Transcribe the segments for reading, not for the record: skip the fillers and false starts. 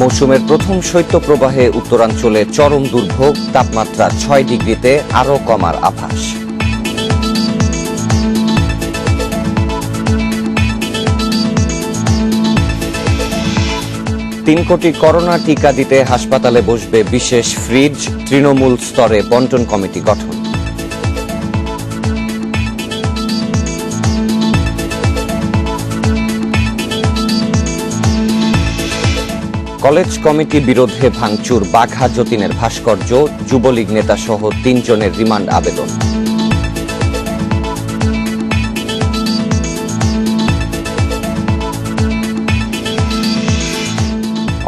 মৌসুমের প্রথম শৈত্যপ্রবাহে উত্তরাঞ্চলে চরম দুর্ভোগ, তাপমাত্রা ৬ ডিগ্রিতে আরও কমার আভাস। তিন কোটি করোনা টিকা দিতে হাসপাতালে বসবে বিশেষ ফ্রিজ, তৃণমূল স্তরে বন্টন কমিটি গঠন। কলেজ কমিটি বিরোধে ভাঙচুর, বাঘা যতীনের ভাস্কর্য, যুবলীগ নেতা সহ ৩ জনের রিমান্ড আবেদন।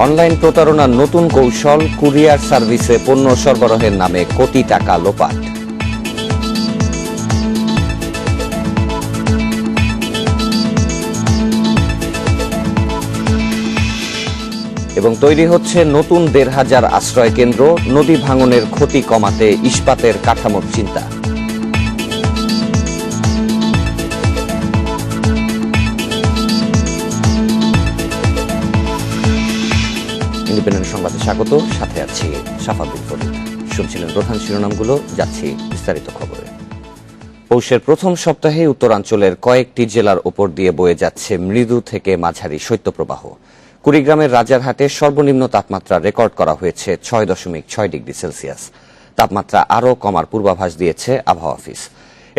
অনলাইন প্রতারণার নতুন কৌশল, কুরিয়ার সার্ভিসে পণ্য সরবরাহের নামে কোটি টাকা লোপাট। এবং তৈরি হচ্ছে নতুন ১৫০০ আশ্রয় কেন্দ্র, নদী ভাঙনের ক্ষতি কমাতে ইস্পাতের কাঠামোর চিন্তা। ইন্ডিপেন্ডেন্ট সংবাদে স্বাগত, সাথে আছি সাফাবিল ফরিদ। শুনছিলেন প্রধান শিরোনামগুলো, যাচ্ছি বিস্তারিত খবরে। পৌষের প্রথম সপ্তাহে উত্তরাঞ্চলের কয়েকটি জেলার ওপর দিয়ে বয়ে যাচ্ছে মৃদু থেকে মাঝারি শৈত্যপ্রবাহ। কুড়িগ্রামের রাজারহাটে সর্বনিম্ন তাপমাত্রা রেকর্ড করা হয়েছে ৬.৬ ডিগ্রি সেলসিয়াস। তাপমাত্রা আরও কমার পূর্বাভাস দিয়েছে আবহাওয়া অফিস।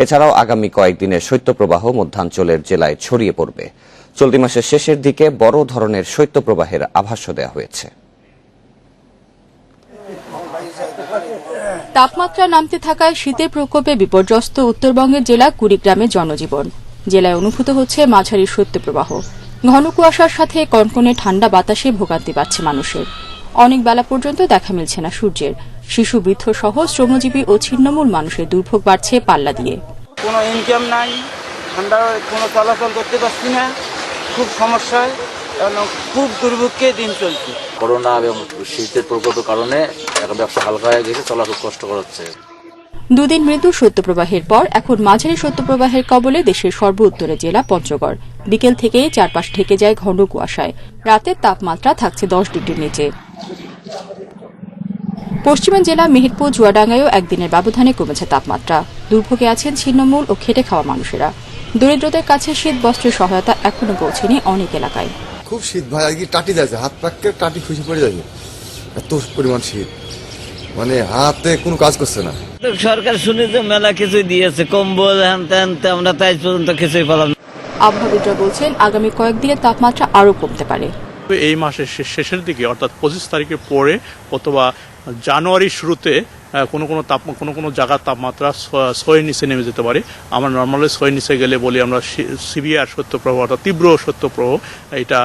এছাড়াও আগামী কয়েকদিনের শৈত্যপ্রবাহ মধ্যাঞ্চলের জেলায় ছড়িয়ে পড়বে। চলতি মাসের শেষের দিকে বড় ধরনের শৈত্যপ্রবাহের আভাসও দেওয়া হয়েছে। তাপমাত্রা নামতে থাকায় শীতের প্রকোপে বিপর্যস্ত উত্তরবঙ্গের জেলা কুড়িগ্রামের জনজীবন। জেলায় অনুভূত হচ্ছে মাঝারি শৈত্যপ্রবাহ। ঘন কুয়াশার সাথে কনকনে ঠান্ডা বাতাসে ভোগান্তি পাচ্ছে মানুষের। অনেক বেলা পর্যন্ত দেখা মিলছে না সূর্যের। শিশু, বৃদ্ধ সহ শ্রমজীবী ও ছিন্নমূল মানুষের দুর্ভোগ বাড়ছে পাল্লা দিয়ে। কোনো ইনকাম নাই, ঠান্ডার কোনো চলাচল করতে পারছি না, খুব সমস্যায়, খুব দুর্ভোগে দিন চলছে। করোনা এবং শীতের প্রকোপের কারণে ব্যবসা হালকা হয়ে গেছে, চলা খুব কষ্টকর হচ্ছে। দুদিন মৃদু শৈত্যপ্রবাহের পর এখন মাঝারি শৈত্যপ্রবাহের কবলে দেশের সর্ব উত্তরের জেলা পঞ্চগড়। বিকেল থেকেই চারপাশ ঢেকে যায় ঘন কুয়াশায়। রাতের তাপমাত্রা থাকছে ১০ ডিগ্রির নিচে। পশ্চিমের জেলা মেহেরপুর, চুয়াডাঙ্গায়ও একদিনের ব্যবধানে কমেছে তাপমাত্রা। দুর্ভোগে আছেন ছিন্নমূল ও খেটে খাওয়া মানুষেরা। দরিদ্রদের কাছে শীত বস্ত্রের সহায়তা এখনো পৌঁছেনি অনেক এলাকায়। খুব শীত ভাই, আর কি টাটি যাচ্ছে, হাত পাককে টাটি খুশি পড়ে যাবে, এত পরিমাণ শীত, মানে হাতে কোনো কাজ করছে না। সরকার শুনে যে মেলা কিছুই দিয়েছে, কম্বল হ্যান ত্যান, আমরা তাই পর্যন্ত কিছুই পেলাম না। আবহাওয়াবিদরা বলছেন আগামী কয়েকদিনে তাপমাত্রা আরও কমতে পারে। এই মাসের শেষের দিকে অর্থাৎ ২৫ তারিখের পরে অথবা জানুয়ারির শুরুতে কোনো কোনো জায়গার তাপমাত্রা ৬-এর নিচে নেমে যেতে পারে। আমরা নর্মালি ৬-এর নিচে গেলে বলি আমরা সিভিয়ার শৈত্যপ্রবাহ অর্থাৎ তীব্র শৈত্যপ্রবাহ। এটা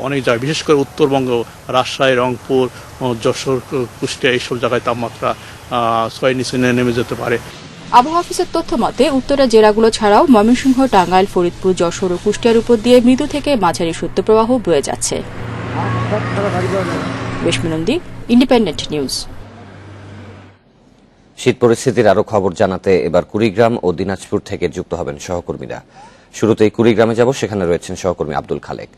অনেক জায়গায়, বিশেষ করে উত্তরবঙ্গ, রাজশাহী, রংপুর, যশোর, কুষ্টিয়া, এইসব জায়গায় তাপমাত্রা ৬-এর নিচে নেমে যেতে পারে। আবহাওয়া অফিসের তথ্য মতে উত্তরের জেলাগুলো ছাড়াও ময়মনসিংহ, টাঙ্গাইল, ফরিদপুর, যশোর ও কুষ্টিয়ার উপর দিয়ে মৃদু থেকে মাঝারি শৈত্যপ্রবাহ বয়ে যাচ্ছে। বেশমিনন্দি, ইন্ডিপেন্ডেন্ট নিউজ। শীত পরিস্থিতির আরো খবর জানাতে এবার কুড়িগ্রাম ও দিনাজপুর থেকে যুক্ত হবেন সহকর্মীরা। শুরুতেই কুড়িগ্রামে যাব, সেখানে রয়েছেন সহকর্মী আব্দুল খালেক।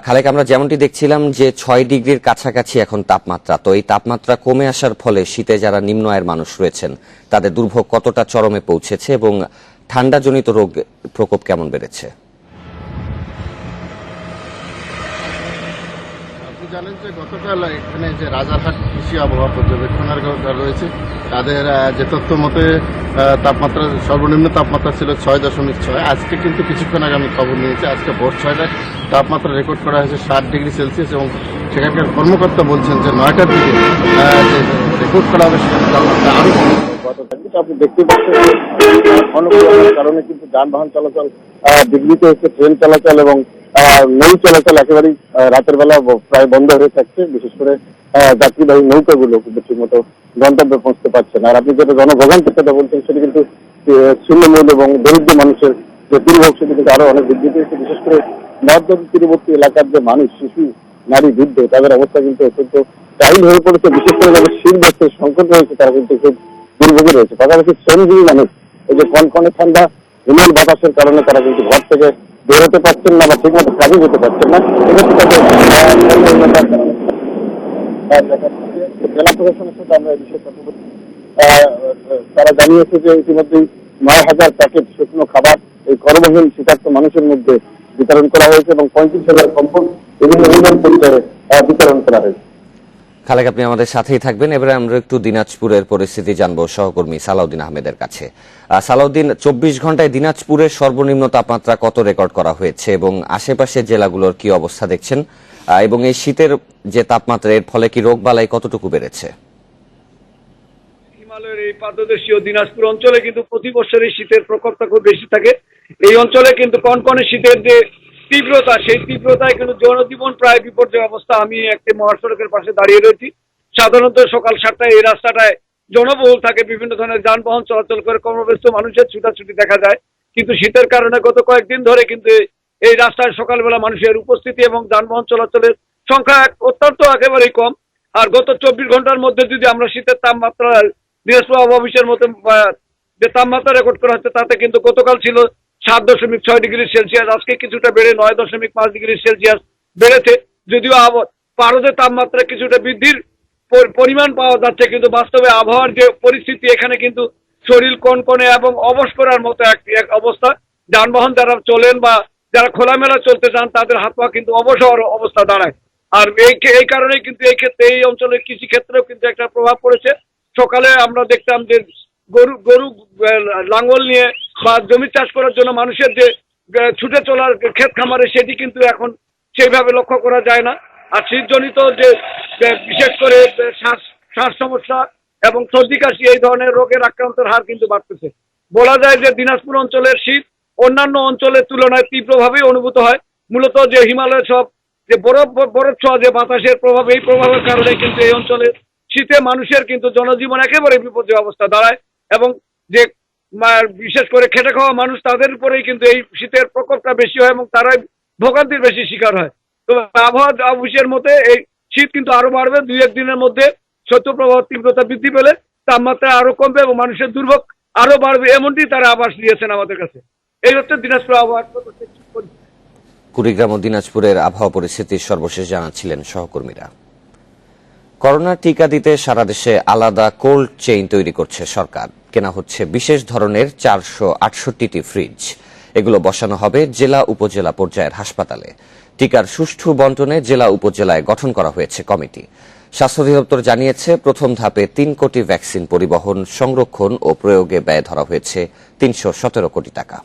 খালেক, আমরা যেমনটি দেখছিলাম যে ৬ ডিগ্রির কাছাকাছি এখন তাপমাত্রা। তো এই তাপমাত্রা কমে আসার ফলে শীতে যারা নিম্ন আয়ের মানুষ রয়েছেন তাদের দুর্ভোগ কতটা চরমে পৌঁছেছে এবং ঠান্ডাজনিত রোগ প্রকোপ কেমন বেড়েছে? জানেন যে গতকাল এখানে যে রাজারহাট কৃষি আবহাওয়া পর্যবেক্ষণাগার রয়েছে, তাদের যে তথ্য মতে তাপমাত্রা সর্বনিম্ন তাপমাত্রা ছিল ৬.৬। আজকে কিন্তু কিছুক্ষণ আগে আমি খবর নিয়েছি, আজকে ভোর ৬টায় তাপমাত্রা রেকর্ড করা হয়েছে ৬০ ডিগ্রি সেলসিয়াস এবং সেখানকার কর্মকর্তা বলছেন যে ৯টার দিকে যে রেকর্ড করা হবে সেখানে তাপমাত্রা আরও গত থাকবে। আপনি দেখতে পাচ্ছেন অনুকূলতার কারণে কিন্তু যানবাহন চলাচল বিঘ্নিত হচ্ছে, ট্রেন চলাচল এবং নৌ চলাচল একেবারেই রাতের বেলা প্রায় বন্ধ হয়ে থাকছে। বিশেষ করে যাত্রীবাহী নৌকাগুলো কিন্তু ঠিক মতো গন্তব্যে পৌঁছতে পারছে না। আর আপনি যেটা জনভোগান্তির কথা বলছেন, সেটা কিন্তু ছিন্নমূল এবং দরিদ্র মানুষের যে দুর্ভোগ সেটা কিন্তু আরো অনেক বৃদ্ধি পেয়েছে। বিশেষ করে নদ-নদী তীরবর্তী এলাকার যে মানুষ, শিশু, নারী, বৃদ্ধ, তাদের অবস্থা কিন্তু অত্যন্ত টাইল হয়ে পড়েছে। বিশেষ করে যাদের শীত বস্ত্রের সংকট রয়েছে তারা কিন্তু খুব দুর্ভোগে রয়েছে। পাশাপাশি শ্রমজীবী মানুষ, এই যে কনকনে ঠান্ডা হিমেল বাতাসের কারণে তারা কিন্তু ঘর থেকে বেরোতে পারছেন না বা ঠিক মতো কাজে যেতে পারছেন না। এক্ষেত্রে তাদের দেখা যাচ্ছে। জেলা প্রশাসনের সাথে আমরা এই বিষয়ে কথা বলছি। তারা জানিয়েছে যে ইতিমধ্যেই 9,000 প্যাকেট শুকনো খাবার এই কর্মহীন শীতার্ত মানুষের মধ্যে বিতরণ করা হয়েছে এবং 35,000 কম্বল বিভিন্ন ইউনিয়ন পর্যায়ে বিতরণ করা হয়েছে। খালেক, আপনি আমাদের সাথেই থাকবেন। এবারে আমরা একটু দিনাজপুরের পরিস্থিতি জানবো সহকর্মী সালাউদ্দিন আহমেদের কাছে। সালাউদ্দিন, 24 ঘন্টায় দিনাজপুরের সর্বনিম্ন তাপমাত্রা কত রেকর্ড করা হয়েছে এবং আশেপাশের জেলাগুলোর কি অবস্থা দেখছেন, এবং এই শীতের যে তাপমাত্রা এর ফলে কি রোগবালাই কতটুকু বেড়েছে? হিমালয়ের এই পাদদেশীয় দিনাজপুর অঞ্চলে কিন্তু প্রতি বছরই শীতের প্রকোপটা খুব বেশি থাকে। এই অঞ্চলে কিন্তু কনকনে শীতের যে তীব্রতা, সেই তীব্রতায় কিন্তু জনজীবন প্রায় বিপর্যয় অবস্থা। আমি একটি মহাসড়কের পাশে দাঁড়িয়ে রয়েছি। সাধারণত সকাল 7টায় এই রাস্তাটায় জনবহুল থাকে, বিভিন্ন ধরনের যানবাহন চলাচল করে, কর্মব্যস্ত মানুষের ছুটাছুটি দেখা যায়। কিন্তু শীতের কারণে গত কয়েকদিন ধরে কিন্তু এই রাস্তায় সকালবেলা মানুষের উপস্থিতি এবং যানবাহন চলাচলের সংখ্যা অত্যন্ত একেবারেই কম। আর গত 24 ঘন্টার মধ্যে যদি আমরা শীতের তাপমাত্রা দিনাজপুর আবহাওয়া অফিসের মতো যে তাপমাত্রা রেকর্ড করা হচ্ছে, তাতে কিন্তু গতকাল ছিল 7.6 ডিগ্রি সেলসিয়াস, আজকে কিছুটা বেড়ে 9.5 ডিগ্রি সেলসিয়াস বেড়েছে। যদিও পারদে তাপমাত্রা কিছুটা বৃদ্ধির পরিমাণ পাওয়া যাচ্ছে, কিন্তু বাস্তবে আবহাওয়ার যে পরিস্থিতি, এখানে কিন্তু শরীর কনকনে এবং অবশ করার মতো এক অবস্থা। যানবাহন যারা চলেন বা যারা খোলামেলা চলতে চান, তাদের হাত পা কিন্তু অবশ হওয়ার অবস্থা দাঁড়ায়। আর এই কারণেই কিন্তু এই ক্ষেত্রে এই অঞ্চলের কৃষি ক্ষেত্রেও কিন্তু একটা প্রভাব পড়েছে। সকালে আমরা দেখতাম যে গরু লাঙ্গল নিয়ে বা জমি চাষ করার জন্য মানুষের যে ছুটে চলার ক্ষেত খামারে, সেটি কিন্তু এখন সেইভাবে লক্ষ্য করা যায় না। আর শীতজনিত যে বিশেষ করে শ্বাস সমস্যা এবং সর্দি কাশি, এই ধরনের রোগের আক্রান্তের হার কিন্তু বাড়তেছে। বলা যায় যে দিনাজপুর অঞ্চলের শীত অন্যান্য অঞ্চলের তুলনায় তীব্রভাবেই অনুভূত হয়। মূলত যে হিমালয়ের সব যে বরফ ছোঁয়া যে বাতাসের প্রভাব, এই প্রভাবের কারণে কিন্তু এই অঞ্চলে শীতে মানুষের কিন্তু জনজীবন একেবারে বিপর্যয় অবস্থা দাঁড়ায়। এবং যে বিশেষ করে খেটে খাওয়া মানুষ, তাদের উপরেই কিন্তু এই শীতের প্রকোপটা বেশি হয় এবং তারাই ভোগান্তির বেশি শিকার হয়। তো আবহাওয়া অফিসের মতে এই শীত কিন্তু আরো বাড়বে। 2-1 দিনের মধ্যে শৈত্যপ্রবাহ তীব্রতা বৃদ্ধি পেলে তাপমাত্রা আরো কমবে এবং মানুষের দুর্ভোগ আরো বাড়বে, এমনটি তারা আভাস দিয়েছেন আমাদের কাছে। এই হচ্ছে দিনাজপুর আবহাওয়ার কুড়িগ্রাম ও দিনাজপুরের আবহাওয়া পরিস্থিতির সর্বশেষ জানাচ্ছিলেন সহকর্মীরা। করোনার টিকা দিতে সারা দেশে আলাদা কোল্ড চেইন তৈরি করছে সরকার। কেনা হচ্ছে বিশেষ ধরনের 468টি ফ্রিজ। এগুলো বসানো হবে জেলা উপজেলা পর্যায়ের হাসপাতালে। টিকার সুষ্ঠু বন্টনে জেলা উপজেলায় গঠন করা হয়েছে কমিটি। স্বাস্থ্য অধিদপ্তর জানিয়েছে, প্রথম ধাপে 3 কোটি ভ্যাকসিন পরিবহন, সংরক্ষণ ও প্রয়োগে ব্যয় ধরা হয়েছে 317 কোটি টাকা।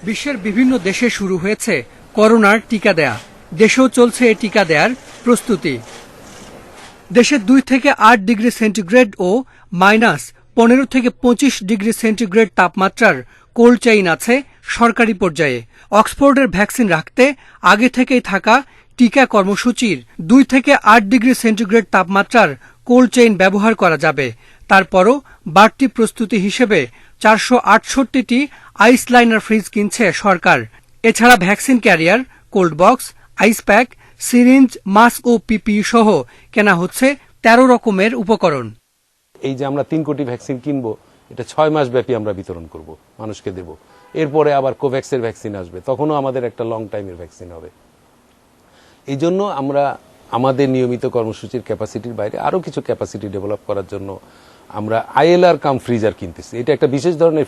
বিশ্বের বিভিন্ন দেশে শুরু হয়েছে করোনার টিকা দেয়া। দেশেও চলছে এই টিকা দেয়ার প্রস্তুতি। দেশে 2 থেকে 8 ডিগ্রি সেন্টিগ্রেড ও -15 থেকে 25 ডিগ্রি সেন্টিগ্রেড তাপমাত্রার কোল্ড চেইন আছে সরকারি পর্যায়ে। অক্সফোর্ডের ভ্যাকসিন রাখতে আগে থেকেই থাকা টিকা কর্মসূচির 2 থেকে 8 ডিগ্রি সেন্টিগ্রেড তাপমাত্রার কোল্ড চেইন ব্যবহার করা যাবে। তারপরও বাড়তি প্রস্তুতি হিসেবে 468টি আইস লাইনার ফ্রিজ কিনছে সরকার। এছাড়া vaccine carrier, cold box, ice pack, syringe, mask ও পিপিই সহ কেনা হচ্ছে 13 রকমের উপকরণ। এই যে আমরা 3 কোটি ভ্যাকসিন কিনবো, এটা 6 মাস ব্যাপী আমরা বিতরণ করব, মানুষকে দেব। এরপরে আবার কোভ্যাক্সের ভ্যাকসিন আসবে, তখনও আমাদের একটা লং টাইমের ভ্যাকসিন হবে। এই জন্য আমরা আমাদের নিয়মিত কর্মসূচির ক্যাপাসিটির বাইরে আরো কিছু ক্যাপাসিটি ডেভেলপ করার জন্য আমরা আইএলআর কাম ফ্রিজার কিনতেছি। এটা একটা বিশেষ ধরনের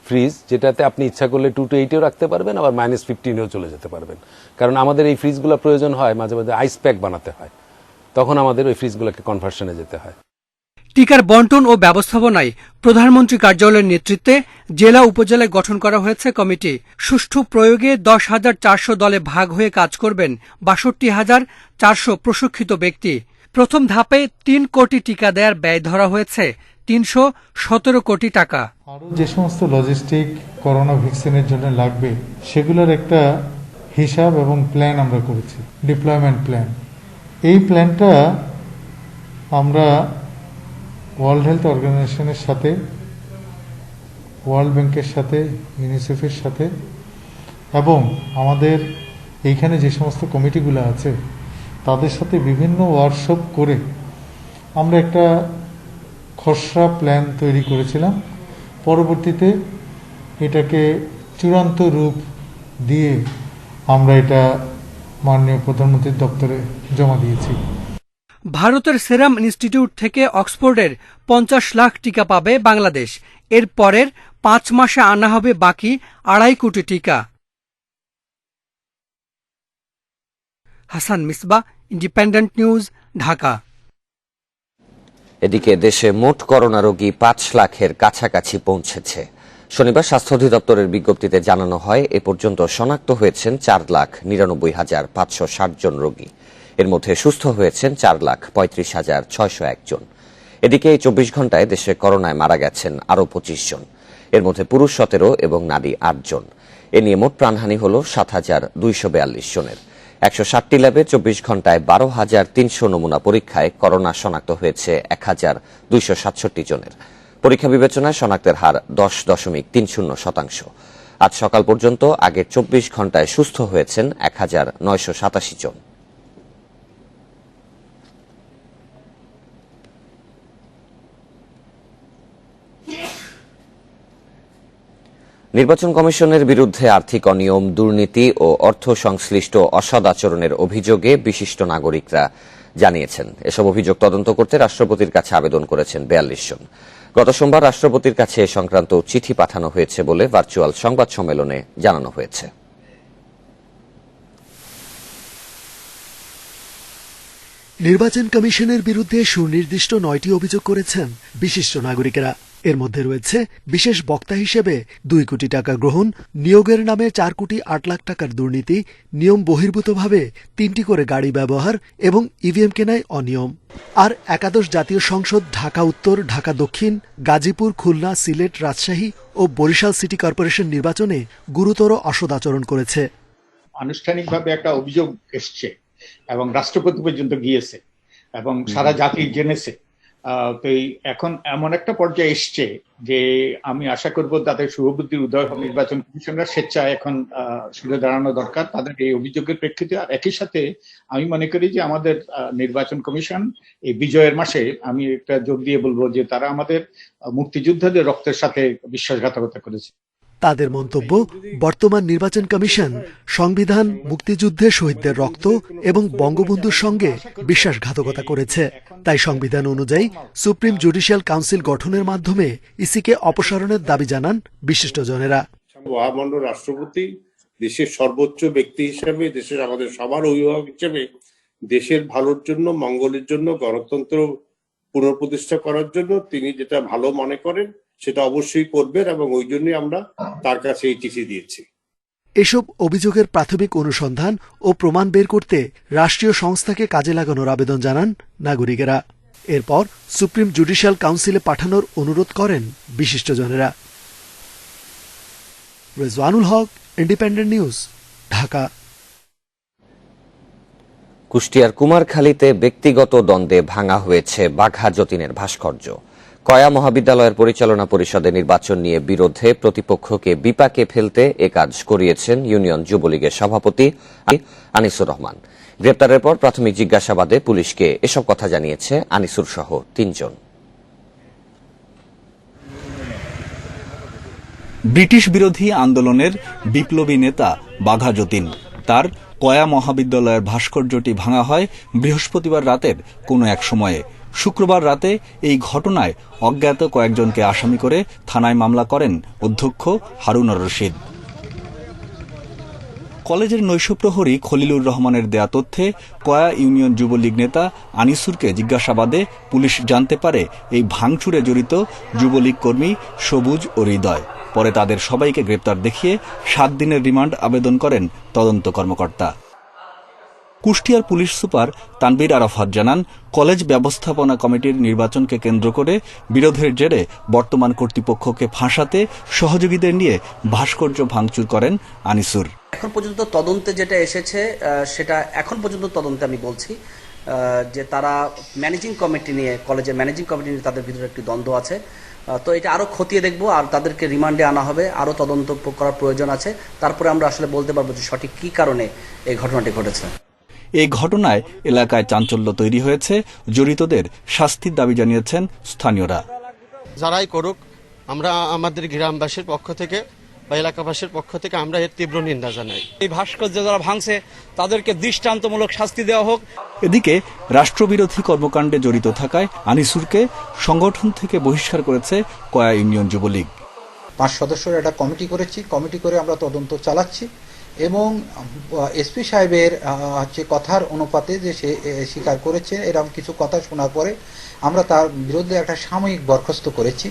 ফ্রিজ, যেটাতে আপনি ইচ্ছা করলে 2 to 8-এও রাখতে পারবেন, আবার -15-এও চলে যেতে পারবেন। কারণ আমাদের এই ফ্রিজগুলো প্রয়োজন হয় মাঝে মাঝে আইস প্যাক বানাতে হয়, তখন আমাদের ওই ফ্রিজগুলোকে কনভার্সনে যেতে হয়। টিকার বন্টন ও ব্যবস্থাপনায় প্রধানমন্ত্রী কার্যালয়ের নেতৃত্বে জেলা উপজেলায় গঠন করা হয়েছে কমিটি। সুষ্ঠু প্রয়োগে 10,400 দলে ভাগ হয়ে কাজ করবেন 62,400 প্রশিক্ষিত ব্যক্তি। প্রথম ধাপে 3 কোটি টিকা দেওয়ার ব্যয় ধরা হয়েছে 317 কোটি টাকা। আরও যে সমস্ত লজিস্টিক করোনা ভ্যাকসিনের জন্য লাগবে, সেগুলোর একটা হিসাব এবং প্ল্যান আমরা করেছি, ডিপ্লয়মেন্ট প্ল্যান। এই প্ল্যানটা আমরা ওয়ার্ল্ড হেলথ অর্গানাইজেশনের সাথে, ওয়ার্ল্ড ব্যাংকের সাথে, ইউনিসেফের সাথে এবং আমাদের এইখানে যে সমস্ত কমিটিগুলো আছে তাদের সাথে বিভিন্ন ওয়ার্কশপ করে আমরা একটা খসড়া প্ল্যান তৈরি করেছিলাম। পরবর্তীতে এটাকে চূড়ান্ত রূপ দিয়ে আমরা এটা মাননীয় প্রধানমন্ত্রীর দপ্তরে জমা দিয়েছি। ভারতের সেরাম ইনস্টিটিউট থেকে অক্সফোর্ডের 50 লাখ টিকা পাবে বাংলাদেশ। এর পরের 5 মাসে আনা হবে বাকি 2.5 কোটি টিকা। Hasan Misbah, independent News, Dhaka. এদিকে দেশে মোট করোনা রোগী 5 লাখের কাছাকাছি পৌঁছেছে। শনিবার স্বাস্থ্য অধিদপ্তরের বিজ্ঞপ্তিতে জানানো হয় এ পর্যন্ত শনাক্ত হয়েছেন 4,99,560 জন রোগী। এর মধ্যে সুস্থ হয়েছেন 4,35,601 জন। এদিকে এই 24 ঘন্টায় দেশে করোনায় মারা গেছেন আরও 25 জন। এর মধ্যে পুরুষ 17 এবং নারী 8 জন। এ নিয়ে মোট প্রাণহানি হল 7,242 জনের। 160টি ল্যাবে 24 ঘন্টায় 12,300 নমুনা পরীক্ষায় করোনা শনাক্ত হয়েছে 1,267 জনের। পরীক্ষা বিবেচনায় শনাক্তের হার 10.30%। আজ সকাল পর্যন্ত আগের 24 ঘন্টায় সুস্থ হয়েছেন 1,987 জন। নির্বাচন কমিশনের বিরুদ্ধে আর্থিক অনিয়ম, দুর্নীতি ও অর্থ সংশ্লিষ্ট অসৎ আচরণের অভিযোগে বিশিষ্ট নাগরিকরা জানিয়েছেন। এসব অভিযোগ তদন্ত করতে রাষ্ট্রপতির কাছে আবেদন করেছেন 42 জন। গত সোমবার রাষ্ট্রপতির কাছে এ সংক্রান্ত চিঠি পাঠানো হয়েছে বলে ভার্চুয়াল সংবাদ সম্মেলনে জানানো হয়েছে। নির্বাচন কমিশনের বিরুদ্ধে সুনির্দিষ্ট 9টি অভিযোগ করেছেন বিশিষ্ট নাগরিকেরা। এর মধ্যে রয়েছে বিশেষ বক্তা হিসেবে 2 কোটি টাকা গ্রহণ, নিয়োগের নামে 4 কোটি 8 লাখ টাকার দুর্নীতি, নিয়ম বহির্ভূতভাবে 3টি করে গাড়ি ব্যবহার এবং ইভিএম কেনায় অনিয়ম। আর একাদশ জাতীয় সংসদ, ঢাকা উত্তর, ঢাকা দক্ষিণ, গাজীপুর, খুলনা, সিলেট, রাজশাহী ও বরিশাল সিটি কর্পোরেশন নির্বাচনে গুরুতর অসৎ আচরণ করেছে। আনুষ্ঠানিকভাবে একটা অভিযোগ এসছে এবং রাষ্ট্রপতি পর্যন্ত গিয়েছে এবং সারা জাতি জেনেছে। তো এখন এমন একটা পর্যায়ে এসছে যে আমি আশা করব তাদের শুভবুদ্ধির উদয় হবে। নির্বাচন কমিশনার স্বেচ্ছায় এখন সরে দাঁড়ানো দরকার তাদের এই অভিযোগের প্রেক্ষিতে। আর একই সাথে আমি মনে করি যে আমাদের নির্বাচন কমিশন এই বিজয়ের মাসে, আমি একটা যোগ দিয়ে বলবো যে তারা আমাদের মুক্তিযোদ্ধাদের রক্তের সাথে বিশ্বাসঘাতকতা করেছে। তাদের মন্তব্য, বর্তমান নির্বাচন কমিশন সংবিধান, মুক্তিযুদ্ধে শহীদদের রক্ত এবং বঙ্গবন্ধুর সঙ্গে বিশ্বাসঘাতকতা করেছে। তাই সংবিধান অনুযায়ী সুপ্রিম জুডিশিয়াল কাউন্সিল গঠনের মাধ্যমে ইসিকে অপসারণের দাবি জানান বিশিষ্টজনেরা। মহামান্য রাষ্ট্রপতি দেশের সর্বোচ্চ ব্যক্তি হিসেবে, দেশের আমাদের সবার অভিভাবক হিসেবে দেশের ভালোর জন্য, মঙ্গলের জন্য, গণতন্ত্র পুনঃপ্রতিষ্ঠা করার জন্য তিনি যেটা ভালো মনে করেন সেটা অবশ্যই করবেন এবং ওই জন্যই আমরা তার কাছে এই চিঠি দিয়েছি। এসব অভিযোগের প্রাথমিক অনুসন্ধান ও প্রমাণ বের করতে রাষ্ট্রীয় সংস্থাকে কাজে লাগানোর আবেদন জানান নাগরিকেরা। এরপর সুপ্রিম জুডিশিয়াল কাউন্সিলে পাঠানোর অনুরোধ করেন বিশিষ্টজনেরা। রেজওয়ানুল হক, ইন্ডিপেন্ডেন্ট নিউজ, ঢাকা। কুষ্টিয়ার কুমারখালীতে ব্যক্তিগত দ্বন্দ্বে ভাঙা হয়েছে বাঘা যতীনের ভাস্কর্য। কয়া মহাবিদ্যালয়ের পরিচালনা পরিষদে নির্বাচন নিয়ে বিরোধে প্রতিপক্ষকে বিপাকে ফেলতে এ কাজ করিয়েছেন ইউনিয়ন যুবলীগের সভাপতি আনিসুর রহমান। গ্রেপ্তারের পর প্রাথমিক জিজ্ঞাসাবাদে পুলিশকে এসব কথা জানিয়েছে আনিসুর সহ 3 জন। ব্রিটিশ বিরোধী আন্দোলনের বিপ্লবী নেতা বাঘা যতীন, তার কয়া মহাবিদ্যালয়ের ভাস্কর্যটি ভাঙা হয় বৃহস্পতিবার রাতের কোনো এক সময়ে। শুক্রবার রাতে এই ঘটনায় অজ্ঞাত কয়েকজনকে আসামি করে থানায় মামলা করেন অধ্যক্ষ হারুনুর রশিদ। কলেজের নৈশপ্রহরী খলিলুর রহমানের দেয়া তথ্যে কয়া ইউনিয়ন যুবলীগ নেতা আনিসুরকে জিজ্ঞাসাবাদে পুলিশ জানতে পারে এই ভাঙচুরে জড়িত যুবলীগ কর্মী সবুজ ও হৃদয়। পরে তাদের সবাইকে গ্রেপ্তার দেখিয়ে 7 দিনের রিমান্ড আবেদন করেন তদন্ত কর্মকর্তা। কুষ্টিয়ার পুলিশ সুপার তানবীর আরাফাত জানান, কলেজ ব্যবস্থাপনা কমিটির নির্বাচনকে কেন্দ্র করে বিরোধের জেরে বর্তমান কর্তৃপক্ষকে ফাঁসাতে সহযোগীদের নিয়ে ভাস্কর্য ভাঙচুর করেন আনিসুর। এখন পর্যন্ত তদন্তে যেটা এসেছে সেটা এখন পর্যন্ত তদন্তে আমি বলছি যে তারা ম্যানেজিং কমিটি নিয়ে, কলেজের ম্যানেজিং কমিটি নিয়ে তাদের ভিতরে একটি দ্বন্দ্ব আছে। তো এটা আরো খতিয়ে দেখবো আর তাদেরকে রিমান্ডে আনা হবে, আরো তদন্ত করার প্রয়োজন আছে। তারপরে আমরা আসলে বলতে পারবো যে সঠিক কি কারণে এই ঘটনাটি ঘটেছে। এই ঘটনায় এলাকায় চাঞ্চল্য তৈরি হয়েছে, জড়িতদের শাস্তির দাবি জানিয়েছেন স্থানীয়রা। যারাই করুক, আমরা আমাদের গ্রামবাসীর পক্ষ থেকে বা এলাকাবাসীর পক্ষ থেকে আমরা এর তীব্র নিন্দা জানাই। এই ভাস্কর্য যারা ভাঙছে তাদেরকে দৃষ্টান্তমূলক শাস্তি দেওয়া হোক। এদিকে রাষ্ট্রবিরোধী কর্মকাণ্ডে জড়িত থাকায় আনিসুরকে সংগঠন থেকে বহিষ্কার করেছে কয়া ইউনিয়ন যুবলীগ। 5 সদস্যের একটা কমিটি করেছি, কমিটি করে আমরা তদন্ত চালাচ্ছি এবং এসপি সাহেবের কথার অনুপাতে যে সে স্বীকার করেছে এরকম কিছু কথা শোনার পরে আমরা তার বিরুদ্ধে একটা সাময়িক বরখাস্ত করেছি।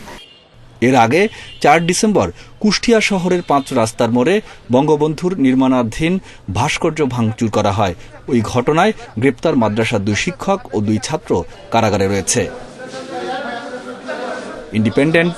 এর আগে 4 ডিসেম্বর কুষ্টিয়া শহরের 5 রাস্তার মোড়ে বঙ্গবন্ধুর নির্মাণাধীন ভাস্কর্য ভাঙচুর করা হয়। ওই ঘটনায় গ্রেপ্তার মাদ্রাসার 2 শিক্ষক ও 2 ছাত্র কারাগারে রয়েছে। Independent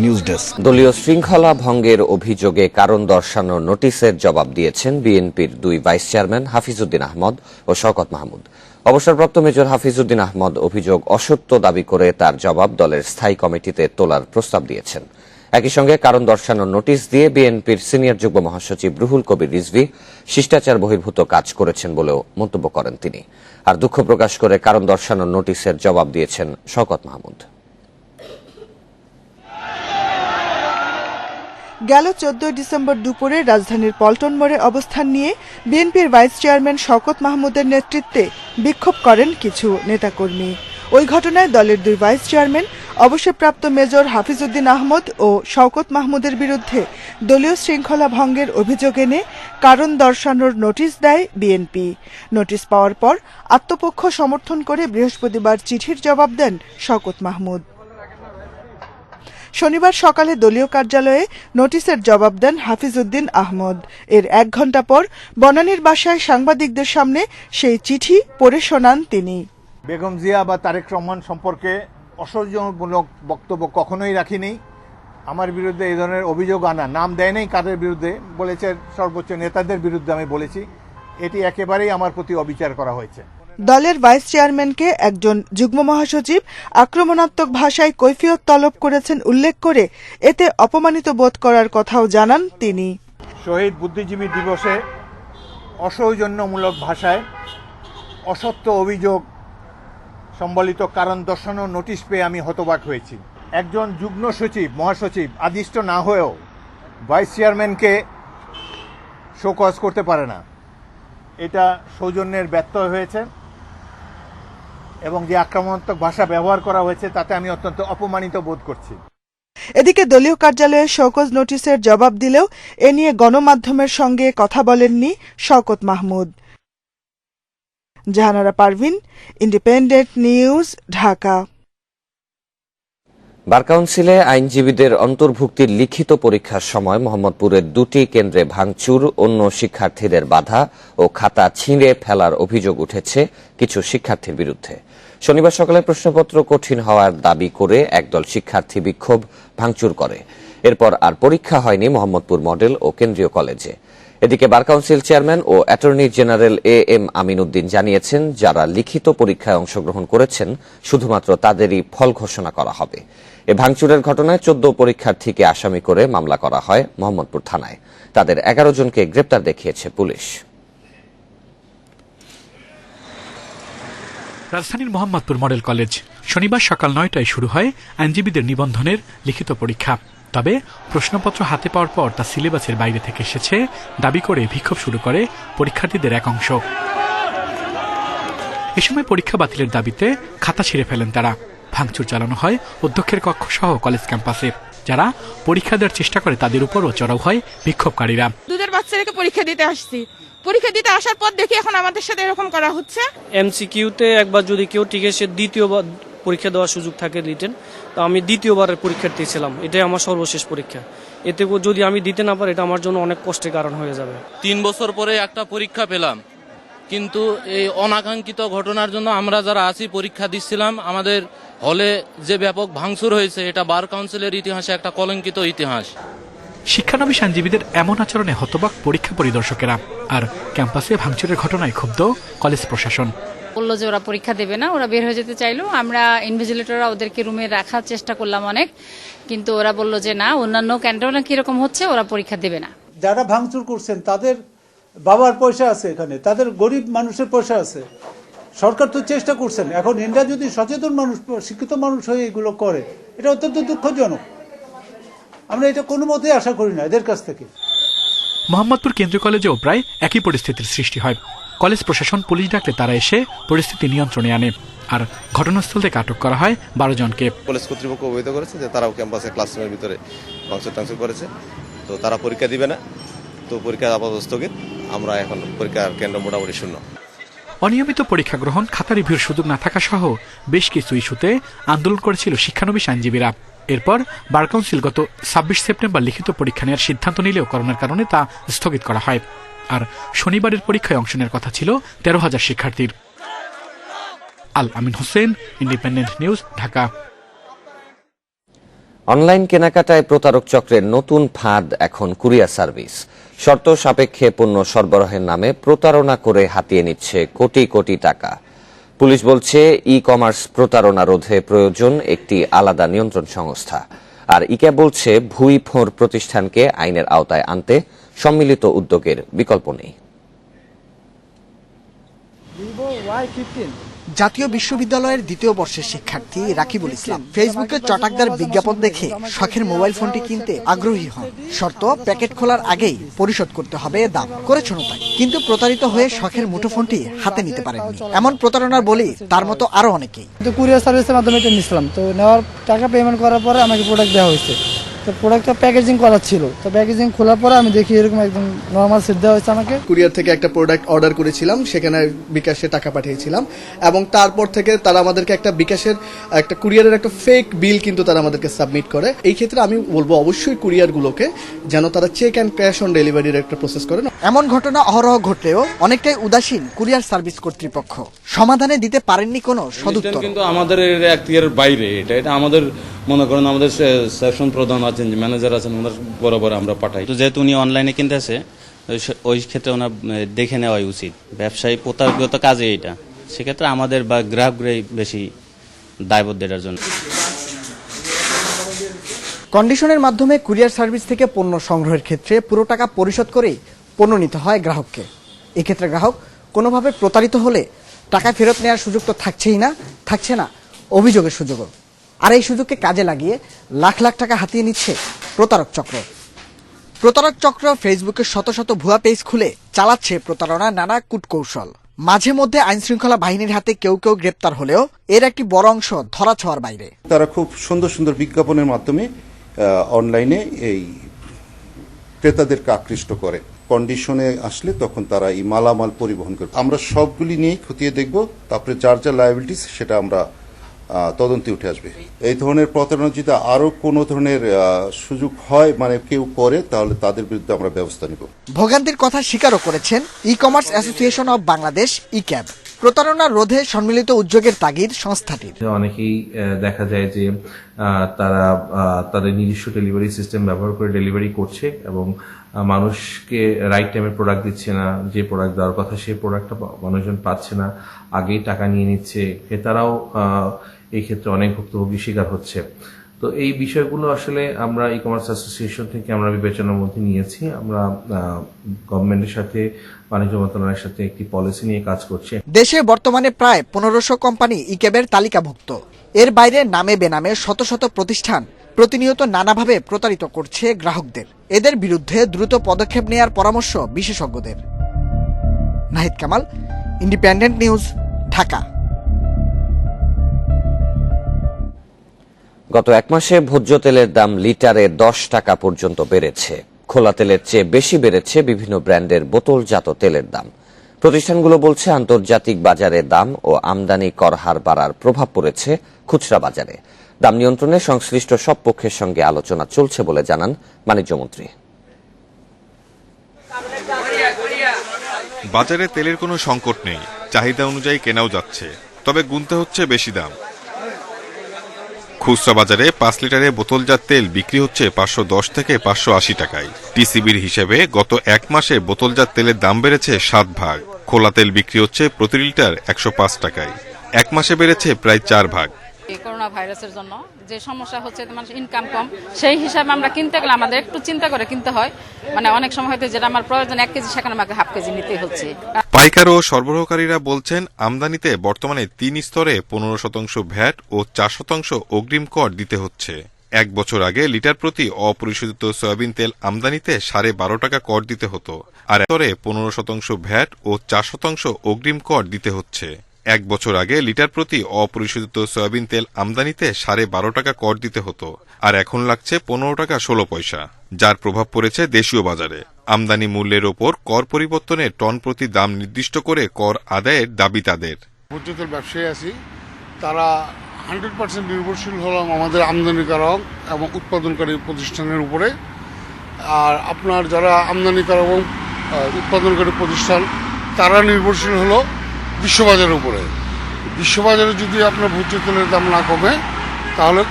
news desk. দলীয় শৃঙ্খলা ভঙ্গের অভিযোগে কারণ দর্শানোর নোটিশের জবাব দিয়েছেন বিএনপির 2 ভাইস চেয়ারম্যান হাফিজউদ্দিন আহমদ ও শওকত মাহমুদ। অবসরপ্রাপ্ত মেজর হাফিজউদ্দিন আহমদ অভিযোগ অসত্য দাবি করে তার জবাব দলের স্থায়ী কমিটিতে তোলার প্রস্তাব দিয়েছেন। একই সঙ্গে কারণ দর্শানোর নোটিশ দিয়ে বিএনপির সিনিয়র যুগ্ম মহাসচিব রুহুল কবির রিজভী শিষ্টাচার বহির্ভূত কাজ করেছেন বলেও মন্তব্য করেন তিনি। আর দুঃখ প্রকাশ করে কারণ দর্শানোর নোটিশের জবাব দিয়েছেন শওকত মাহমুদ। গেল 14 ডিসেম্বর দুপুরে রাজধানীর পল্টন মোড়ে অবস্থান নিয়ে বিএনপির ভাইস চেয়ারম্যান শওকত মাহমুদের নেতৃত্বে বিক্ষোভ করেন কিছু নেতাকর্মী। ওই ঘটনায় দলের 2 ভাইস চেয়ারম্যান অবসরপ্রাপ্ত মেজর হাফিজউদ্দিন আহমদ ও শওকত মাহমুদের বিরুদ্ধে দলীয় শৃঙ্খলা ভঙ্গের অভিযোগ এনে কারণ দর্শানোর নোটিশ দেয় বিএনপি। নোটিশ পাওয়ার পর আত্মপক্ষ সমর্থন করে বৃহস্পতিবার চিঠির জবাব দেন শওকত মাহমুদ। শনিবার সকালে দলীয় কার্যালয়ে নোটিশের জবাব দেন হাফিজউদ্দিন আহমদ। এর 1 ঘণ্টা পর বনানীর বাসায় সাংবাদিকদের সামনে সেই চিঠি পড়ে শোনান তিনি। বেগম জিয়া বা তারেক রহমান সম্পর্কে অসহযোগমূলক বক্তব্য কখনোই রাখিনি। আমার বিরুদ্ধে এই ধরনের অভিযোগ আনা, নাম দেয় নাই কাদের বিরুদ্ধে, বলেছে সর্বোচ্চ নেতাদের বিরুদ্ধে আমি বলেছি। এটি একেবারেই আমার প্রতি অবিচার করা হয়েছে। দলের ভাইস চেয়ারম্যানকে একজন যুগ্ম মহাসচিব আক্রমণাত্মক ভাষায় কৈফিয়ত তলব করেছেন উল্লেখ করে এতে অপমানিত বোধ করার কথাও জানান তিনি। শহীদ বুদ্ধিজীবী দিবসে অসৌজন্যমূলক ভাষায় অসত্য অভিযোগ সম্বলিত কারণ দর্শানোর নোটিশ পেয়ে আমি হতবাক হয়েছি। একজন যুগ্ম সচিব মহাসচিব আদিষ্ট না হয়েও ভাইস চেয়ারম্যানকে শোকজ করতে পারে না। এটা সৌজন্যের ব্যত্যয় হয়েছে এবং যে আক্রমণাত্মক ভাষা ব্যবহার করা হয়েছে তাতে আমি অত্যন্ত অপমানিত বোধ করছি। এদিকে দলীয় কার্যালয়ে শোকজ নোটিশের জবাব দিলেও এ নিয়ে গণমাধ্যমের সঙ্গে কথা বলেননি Shawkat Mahmud. Jahanara Parvin, Independent News, Dhaka. Bar কাউন্সিলে আইনজীবীদের অন্তর্ভুক্তির লিখিত পরীক্ষার সময় মোহাম্মদপুরের 2টি কেন্দ্রে ভাঙচুর, অন্য শিক্ষার্থীদের বাধা ও খাতা ছিঁড়ে ফেলার অভিযোগ উঠেছে কিছু শিক্ষার্থীর বিরুদ্ধে। শনিবার সকালে প্রশ্নপত্র কঠিন হওয়ার দাবি করে একদল শিক্ষার্থী বিক্ষোভ ভাঙচুর করে। এরপর আর পরীক্ষা হয়নি মোহাম্মদপুর মডেল ও কেন্দ্রীয় কলেজে। এদিকে বার কাউন্সিল চেয়ারম্যান ও attorney general AM Amin Uddin জানিয়েছেন, যারা লিখিত পরীক্ষায় অংশগ্রহণ করেছেন শুধুমাত্র তাদেরই ফল ঘোষণা করা হবে। এ ভাঙচুরের ঘটনায় 14 পরীক্ষার্থীকে আসামি করে মামলা করা হয় মোহাম্মদপুর থানায়। তাদের 11 জনকে গ্রেপ্তার দেখিয়েছে পুলিশ। রাজধানীর মোহাম্মদপুর মডেল কলেজ শনিবার সকাল 9টায় শুরু হয় আইনজীবীদের নিবন্ধনের লিখিত পরীক্ষা। তবে প্রশ্নপত্র হাতে পাওয়ার পর তা সিলেবাসের বাইরে থেকে এসেছে দাবি করে বিক্ষোভ শুরু করে পরীক্ষার্থীদের এক অংশ। এ সময় পরীক্ষা বাতিলের দাবিতে খাতা ছিঁড়ে ফেলেন তারা। ভাঙচুর চালানো হয় অধ্যক্ষের কক্ষ সহ কলেজ ক্যাম্পাসে। যারা পরীক্ষা দেওয়ার চেষ্টা করে তাদের উপরও চড়াও হয় বিক্ষোভকারীরা। দুধের বাচ্চাদেরকে পরীক্ষা দিতে আসছি, পরীক্ষা দিতে আসার পর দেখি এখন আমাদের সাথে এরকম করা হচ্ছে। MCQতে একবার যদি কেউ টিকে সে দ্বিতীয়বার পরীক্ষা দেওয়ার সুযোগ থাকে রিটেন। তো আমি দ্বিতীয়বারের পরীক্ষার্থী ছিলাম, এটাই আমার সর্বশেষ পরীক্ষা। এতে যদি আমি দিতে না পারি এটা আমার জন্য অনেক কষ্টের কারণ হয়ে যাবে। 3 বছর পরে একটা পরীক্ষা পেলাম, কিন্তু এই অনাকাঙ্ক্ষিত ঘটনার জন্য আমরা যারা আছি পরীক্ষা দিচ্ছিলাম, আমাদের হলে যে ব্যাপক ভাঙচুর হয়েছে এটা বার কাউন্সিলের ইতিহাসে একটা কলঙ্কিত ইতিহাস। শিক্ষানবিশ আইনজীবীদের এমন আচরণে হতবাক পরীক্ষা পরিদর্শকেরা। আর ক্যাম্পাসে ভাঙচুরের ঘটনায় ক্ষুব্ধ কলেজ প্রশাসন। বললো যে ওরা পরীক্ষা দেবে না, ওরা বের হয়ে যেতে চাইলো। আমরা ইনভিজিলেটররা ওদেরকে রুমে রাখার চেষ্টা করলাম অনেক, কিন্তু ওরা বললো যে না, অন্যান্য ক্যান্টনে কিরকম হচ্ছে ওরা পরীক্ষা দেবে না। যারা ভাঙচুর করছেন তাদের বাবার পয়সা আছে, এখানে তাদের গরিব মানুষের পয়সা আছে। সরকার তো চেষ্টা করছেন, এখন ইন্ডিয়া যদি সচেতন মানুষ, শিক্ষিত মানুষ হয়ে এগুলো করে, এটা অত্যন্ত দুঃখজনক। আমরা এটা কোনো মতেই আশা করি না এদের কাছ থেকে। মোহাম্মদপুর কেন্দ্রীয় কলেজেও প্রায় একই পরিস্থিতির সৃষ্টি হয়। কলেজ প্রশাসন পুলিশ ডাকলে তারা এসে পরিস্থিতি নিয়ন্ত্রণে আনে, আর ঘটনাস্থল থেকে আটক করা হয় 12 জনকে। কলেজ কর্তৃপক্ষ অবহিত করেছে যে তারাও ক্যাম্পাসে ক্লাসরুমের ভিতরে ভাঙচুর করেছে, তো তারা পরীক্ষা দিবে না, তো পরীক্ষা আপাতত স্থগিত। আমরা এখন পরীক্ষার কেন্দ্র মোটামুটি শূন্য। অনিয়মিত পরীক্ষা গ্রহণ, খাতা রিভিউর সুযোগ না থাকা সহ বেশ কিছু ইস্যুতে আন্দোলন করেছিল শিক্ষানবিশ আইনজীবীরা। এরপর বার কাউন্সিল গত 26 সেপ্টেম্বর লিখিত পরীক্ষা নেওয়ার সিদ্ধান্ত নিলেও করোনার কারণে তা স্থগিত করা হয়। আর শনিবারের পরীক্ষায় অংশ নেওয়ার কথা ছিল 13,000 শিক্ষার্থীর। Al Amin Hossain, Independent News, Dhaka. Online কেনাকাটায় প্রতারক চক্রের নতুন ফাঁদ এখন কুরিয়ার সার্ভিস। শর্ত সাপেক্ষে পণ্য সরবরাহের নামে প্রতারণা করে হাতিয়ে নিচ্ছে কোটি কোটি টাকা। পুলিশ বলছে, ই কমার্স প্রতারণা রোধে প্রয়োজন একটি আলাদা নিয়ন্ত্রণ সংস্থা। আর ইক্যাব বলছে, ভুয়ো ফোর প্রতিষ্ঠানকে আইনের আওতায় আনতে সম্মিলিত উদ্যোগের বিকল্প নেই। জাতীয় বিশ্ববিদ্যালয়ের 2য় বর্ষের শিক্ষার্থী রাকিবুল ইসলাম ফেসবুকে চটাকদার বিজ্ঞাপন দেখে শখের মোবাইল ফোনটি কিনতে আগ্রহী হন। শর্ত, প্যাকেট খোলার আগেই পরিশোধ করতে হবে দাম। করেছেন তাই, কিন্তু প্রতারিত হয়ে শখের মুঠোফোনটি হাতে নিতে পারেননি। এমন প্রতারণার বলি তার মতো আরো অনেকেই। কুরিয়ার সার্ভিসের মাধ্যমে এটা নিয়েছিলাম, তো নেওয়ার টাকা পেমেন্ট করার পরে আমাকে প্রোডাক্ট দেওয়া হয়েছে। তো প্রোডাক্টটা প্যাকেজিং করা ছিল, তো প্যাকেজিং খোলার পরে আমি দেখি এরকম একদম নর্মাল সেট দেওয়া হয়েছে আমাকে। কুরিয়ার থেকে একটা প্রোডাক্ট অর্ডার করেছিলাম, সেখানে বিকাশে টাকা পাঠিয়েছিলাম, এবং তারপর থেকে তারা আমাদেরকে একটা বিকাশের একটা কুরিয়ারের একটা ফেক বিল কিন্তু তারা আমাদেরকে সাবমিট করে। এই ক্ষেত্রে আমি বলবো অবশ্যই কুরিয়ারগুলোকে যেন তারা চেক অ্যান্ড ক্যাশ অন ডেলিভারির একটা প্রসেস করে। এমন ঘটনা অহরহ ঘটলেও অনেকটাই উদাসীন কুরিয়ার সার্ভিস কর্তৃপক্ষ, সমাধানে দিতে পারেননি কোনো সদুত্তর। কিন্তু আমাদের এর বাইরে এটা আমাদের মনে করেন আমাদের সেকশন প্রধান আছেন, ম্যানেজার আছেন, ওনার বরাবর আমরা পাঠাই। তো যেহেতু উনি অনলাইনে কিনতেছে, ওই ক্ষেত্রে ওনার দেখে নেওয়াই উচিত। ব্যবসায়ী প্রতারকগত কাজে এটা, সেক্ষেত্রে আমাদের বা গ্রাহকরাই বেশি দায়বদ্ধ এটার জন্য। কন্ডিশনের মাধ্যমে কুরিয়ার সার্ভিস থেকে পণ্য সংগ্রহের ক্ষেত্রে পুরো টাকা পরিশোধ করেই পণ্য নিতে হয় গ্রাহককে। এক্ষেত্রে গ্রাহক কোনোভাবে প্রতারিত হলে টাকা ফেরত নেওয়ার সুযোগ তো থাকছেই না, থাকছে না অভিযোগের সুযোগও। আর এই সুযোগকে কাজে লাগিয়ে লাখ লাখ টাকা হাতিয়ে নিচ্ছে প্রতারক চক্র। প্রতারক চক্র ফেসবুকে শত শত ভুয়া পেজ খুলে চালাচ্ছে প্রতারণার নানা কূটকৌশল। মাঝে মধ্যে আইন শৃঙ্খলা বাহিনীর হাতে কেউ কেউ গ্রেপ্তার হলেও এর একটি বড় অংশ ধরা ছোঁয়ার বাইরে। তারা খুব সুন্দর সুন্দর বিজ্ঞাপনের মাধ্যমে অনলাইনে এই ক্রেতাদেরকে আকৃষ্ট করে। কন্ডিশনে আসলে তখন তারা এই মালামাল পরিবহন করে। আমরা সবগুলি নিয়েই খতিয়ে দেখব, তারপরে যার যা লায়াবিলিটিস সেটা আমরা তদন্তে উঠে আসবে। এই ধরনের প্রতারণা যদি আরো কোনো ধরনের সুযোগ হয়, মানে কেউ করে, তাহলে তাদের বিরুদ্ধে আমরা ব্যবস্থা নিব। ভোগান্তির কথা স্বীকারও করেছেন e commerce association of Bangladesh, e-CAB. প্রতারণা রোধে সম্মিলিত উদ্যোগের তাগিদ সংস্থাটির। অনেকেই দেখা যায় যে তারা তাদের নিজস্ব ডেলিভারি সিস্টেম ব্যবহার করে ডেলিভারি করছে এবং মানুষকে রাইট টাইমে প্রোডাক্ট দিচ্ছে না, যে প্রোডাক্ট দেওয়ার কথা সেই প্রোডাক্টটা মানুষজন পাচ্ছে না, আগেই টাকা নিয়ে নিচ্ছে। ক্রেতারাও এই ক্ষেত্রে অনেক ভুক্তভোগী শিকার হচ্ছে। তো এই বিষয়গুলো আসলে আমরা ই কমার্স অ্যাসোসিয়েশন থেকে আমরা বিবেচনার মধ্যে নিয়েছি। আমরা গভর্নমেন্টের সাথে, বাণিজ্য মন্ত্রণালয়ের সাথে একটি পলিসি নিয়ে কাজ করছি। দেশে বর্তমানে প্রায় 1500 কোম্পানি ইক্যাবের তালিকাভুক্ত। এর বাইরে নামে বেনামে শত শত প্রতিষ্ঠান প্রতিনিয়ত নানাভাবে প্রতারিত করছে গ্রাহকদের। এদের বিরুদ্ধে দ্রুত পদক্ষেপ নেওয়ার পরামর্শ বিশেষজ্ঞদের। Nahid Kamal, independent News, Dhaka. গত এক মাসে ভোজ্য তেলের দাম লিটারে 10 টাকা পর্যন্ত বেড়েছে। খোলা তেলের চেয়ে বেশি বেড়েছে বিভিন্ন ব্র্যান্ডের বোতলজাত তেলের দাম। প্রতিষ্ঠানগুলো বলছে, আন্তর্জাতিক বাজারে দাম ও আমদানি কর হার বাড়ার প্রভাব পড়েছে খুচরা বাজারে। দাম নিয়ন্ত্রণে সংশ্লিষ্ট সব পক্ষের সঙ্গে আলোচনা চলছে বলে জানান বাণিজ্যমন্ত্রী। বাজারে তেলের কোনো সংকট নেই, চাহিদা অনুযায়ী কেনাও যাচ্ছে, তবে গুনতে হচ্ছে বেশি দাম। খুচরা বাজারে 5 লিটারে বোতলজাত তেল বিক্রি হচ্ছে 510 থেকে 580 টাকায়। টিসিবির হিসেবে গত এক মাসে বোতলজাত তেলের দাম বেড়েছে 7 ভাগ। খোলা তেল বিক্রি হচ্ছে প্রতি লিটার 105 টাকায়। এক মাসে বেড়েছে প্রায় 4 ভাগ। করোনা ভাইরাসের জন্য যে সমস্যা হচ্ছে, মানুষের ইনকাম কম, সেই হিসাবে আমরা কিনতে গেলে আমাদের একটু চিন্তা করে কিনতে হয়। মানে অনেক সময় হয়তো যেটা আমার প্রয়োজন 1 কেজি, সেখানে আমাকে হাফ কেজি নিতে হচ্ছে। পাইকার ও সরবরাহকারীরা বলছেন, আমদানিতে বর্তমানে 3 স্তরে 15% ভ্যাট ও 4% অগ্রিম কর দিতে হচ্ছে। 1 বছর আগে লিটার প্রতি অপরিশোধিত সয়াবিন তেল আমদানিতে 12.5 টাকা কর দিতে হতো, আর এতরে 15% ভ্যাট ও 4% অগ্রিম কর দিতে হচ্ছে। 1 বছর আগে লিটার প্রতি অপরিশোধিত সয়াবিন তেল আমদানিতে 12.5 টাকা কর দিতে হতো, আর এখন লাগছে 15 টাকা 16 পয়সা, যার প্রভাব পড়েছে দেশীয় বাজারে। আমদানি মূল্যের ওপর কর পরিবর্তনে টন প্রতি দাম নির্দিষ্ট করে কর আদায়ের দাবি তাদের। ভোজ্য তেল ব্যবসায়ী আছি, তারা 100% নির্ভরশীল হলাম আমাদের আমদানিকারক এবং উৎপাদনকারী প্রতিষ্ঠানের উপরে। আর আপনার যারা আমদানিকারক এবং উৎপাদনকারী প্রতিষ্ঠান তারা নির্ভরশীল হলো বিশ্ববাজারের উপরে। বিশ্ববাজারে যদি আপনার ভোজ্য তেলের দাম না কমে তাহলে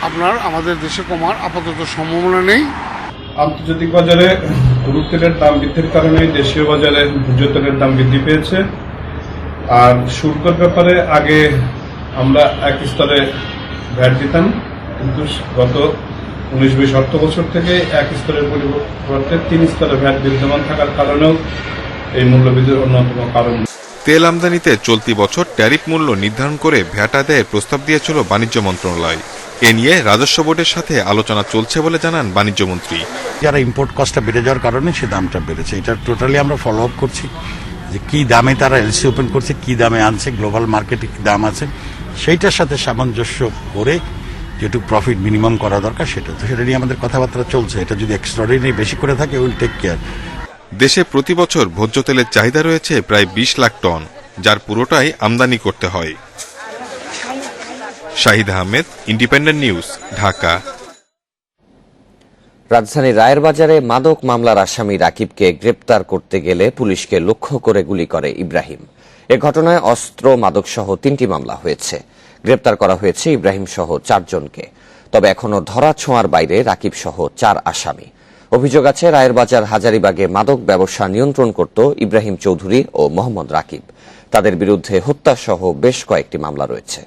আপনার আমাদের দেশে কমার আপাতত সম্ভাবনা নেই। আন্তর্জাতিক বাজারে ক্রুড তেলের দাম বৃদ্ধির কারণে দেশীয় বাজারে ভোজ্য তেলের দাম বৃদ্ধি পেয়েছে। আর শুল্কের ব্যাপারে আগে আমরা এক স্তরে ভ্যাট দিতাম, কিন্তু গত 19-20 অর্থ বছর থেকে এক স্তরের পরিবর্তে 3 স্তরে ভ্যাট বিদ্যমান থাকার কারণেও এই মূল্যবৃদ্ধির অন্যতম কারণ। তেল আমদানিতে চলতি বছর ট্যারিফ মূল্য নির্ধারণ করে ভ্যাট আদায়ের প্রস্তাব দিয়েছিল বাণিজ্য মন্ত্রণালয়। এ নিয়ে রাজস্ব বোর্ডের সাথে আলোচনা চলছে বলে জানান বাণিজ্যমন্ত্রী। যারা ইম্পোর্ট কস্টটা বেড়ে যাওয়ার কারণে সে দামটা বেড়েছে, এটা টোটালি আমরা ফলো আপ করছি যে কি দামে তারা এলসি ওপেন করছে, কি দামে আনছে, গ্লোবাল মার্কেটে কি দাম আছে, সেইটার সাথে সামঞ্জস্য করে যেটুকু প্রফিট মিনিমাম করা দরকার সেটা নিয়ে আমাদের কথাবার্তা চলছে। এটা যদি এক্সট্রাঅর্ডিনারি বেশি করে থাকে উইল টেক কেয়ার। দেশে প্রতি বছর ভোজ্য তেলের চাহিদা রয়েছে প্রায় 20 লাখ টন, যার পুরোটাই আমদানি করতে হয়। Shahid Ahmed, independent News, Dhaka. রাজধানীর রায়ের বাজারে মাদক মামলার আসামি রাকিবকে গ্রেপ্তার করতে গেলে পুলিশকে লক্ষ্য করে গুলি করে ইব্রাহিম। এ ঘটনায় অস্ত্র, মাদক সহ 3টি মামলা হয়েছে। গ্রেপ্তার করা হয়েছে ইব্রাহিম সহ 4 জনকে। তবে এখনো ধরা ছোঁয়ার বাইরে রাকিব সহ 4 আসামি। অভিযোগ আছে রায়ের বাজার হাজারীবাগে মাদক ব্যবসা নিয়ন্ত্রণ করত ইব্রাহিম চৌধুরী ও মোহাম্মদ রাকিব। তাদের বিরুদ্ধে হত্যা সহ বেশ কয়েকটি মামলা রয়েছে।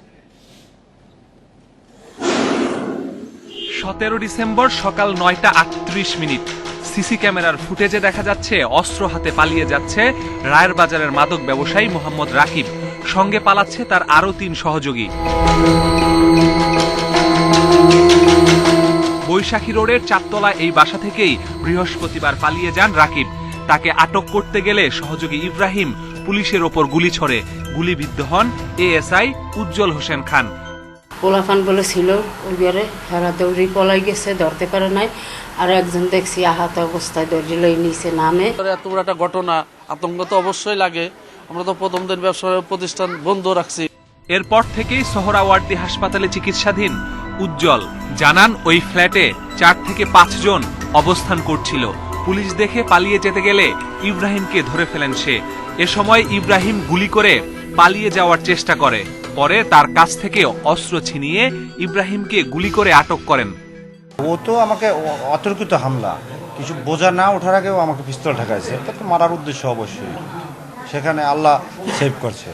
17 ডিসেম্বর সকাল 9:38 সিসি ক্যামেরার ফুটেজে দেখা যাচ্ছে অস্ত্র হাতে পালিয়ে যাচ্ছে রায়ের বাজারের মাদক ব্যবসায়ী মোহাম্মদ রাকিব। সঙ্গে পালাচ্ছে তার আরো 3 সহযোগী। বৈশাখী রোডের চারতলা এই বাসা থেকেই বৃহস্পতিবার পালিয়ে যান রাকিব। তাকে আটক করতে গেলে সহযোগী ইব্রাহিম পুলিশের ওপর গুলি ছড়ে। গুলিবিদ্ধ হন এএসআই উজ্জ্বল হোসেন খান। পোলাফান বলে ছিল ওই ঘরে, হেরা দৌড়ি পলাই গেছে, ধরতে পারে নাই। আর একজন দেখছি আহত অবস্থায় দৌড়ি লই নিচে নামে। এত বড় একটা ঘটনা, আতঙ্ক তো অবশ্যই লাগে। আমরা তো প্রথম দিন ব্যবসা প্রতিষ্ঠান বন্ধ রাখছি। এরপর থেকেই সোহরাওয়ার্দী হাসপাতালে চিকিৎসাধীন উজ্জ্বল জানান ওই ফ্ল্যাটে 4 থেকে 5 জন অবস্থান করছিল। পুলিশ দেখে পালিয়ে যেতে গেলে ইব্রাহিমকে ধরে ফেলেন সে। এ সময় ইব্রাহিম গুলি করে পালিয়ে যাওয়ার চেষ্টা করে। পরে তার কাছ থেকে অস্ত্র ছিনিয়ে ইব্রাহিমকে গুলি করে আটক করেন। ও তো আমাকে অতর্কিত হামলা, কিছু বোঝা না ওঠার আগেও আমাকে পিস্তল ঠেকাইছে। এটা তো মারার উদ্দেশ্য অবশ্যই, সেখানে আল্লাহ সেভ করছে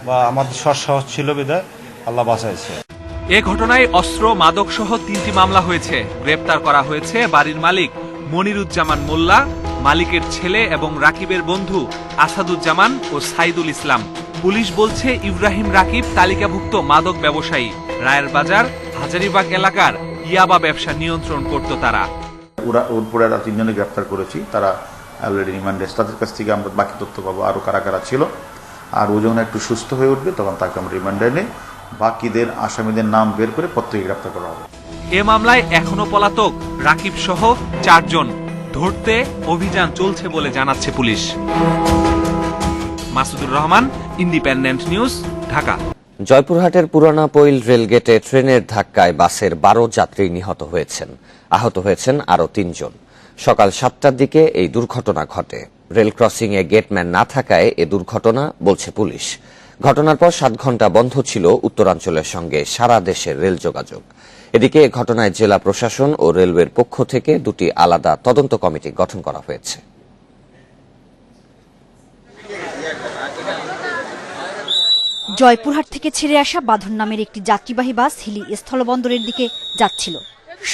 বা আমাদের সৎসাহস ছিল বিধায় আল্লাহ বাঁচাইছে। এ ঘটনায় অস্ত্র, মাদক সহ 3টি মামলা হয়েছে। গ্রেপ্তার করা হয়েছে বাড়ির মালিক মনিরুজ্জামান মোল্লা, মালিকের ছেলে এবং রাকিবের বন্ধু আসাদুজ্জামান ও সাইদুল ইসলাম। পুলিশ বলছে ইব্রাহিম রাকিব তালিকাভুক্ত মাদক ব্যবসায়ী। রায়ের বাজার হাজারীবাগ এলাকার ইয়াবা ব্যবসা নিয়ন্ত্রণ করত তারা। ওরপরে 3 জনে গ্রেপ্তার করেছি, তারা অলরেডি রিমান্ডে। তাদের কাছ থেকে আমরা বাকি তথ্য পাবো আরো কারা কারা ছিল। আর ও যখন একটু সুস্থ হয়ে উঠবে তখন তাকে আমরা রিমান্ডে এনে বাকিদের আসামিদের নাম বের করে প্রত্যেকে গ্রেপ্তার করা হবে। এ মামলায় এখনো পলাতক রাকিব সহ 4 জন। ধরতে অভিযান চলছে বলে জানাচ্ছে পুলিশ। Masudur Rahman, Independent News, Dhaka. জয়পুরহাটের পুরানা পৈল রেলগেটে ট্রেনের ধাক্কায় বাসের 12 যাত্রী নিহত হয়েছেন। আহত হয়েছেন আরও 3 জন। সকাল 7টার দিকে এই দুর্ঘটনা ঘটে। রেল ক্রসিংয়ে গেটম্যান না থাকায় এ দুর্ঘটনা বলছে পুলিশ। ঘটনার পর 7 ঘণ্টা বন্ধ ছিল উত্তরাঞ্চলের সঙ্গে সারা দেশের রেল যোগাযোগ। এদিকে এ ঘটনায় জেলা প্রশাসন ও রেলওয়ের পক্ষ থেকে 2টি আলাদা তদন্ত কমিটি গঠন করা হয়েছে। জয়পুরহাট থেকে ছেড়ে আসা বাঁধন নামের একটি যাত্রীবাহী বাস হিলি স্থলবন্দরের দিকে যাচ্ছিল।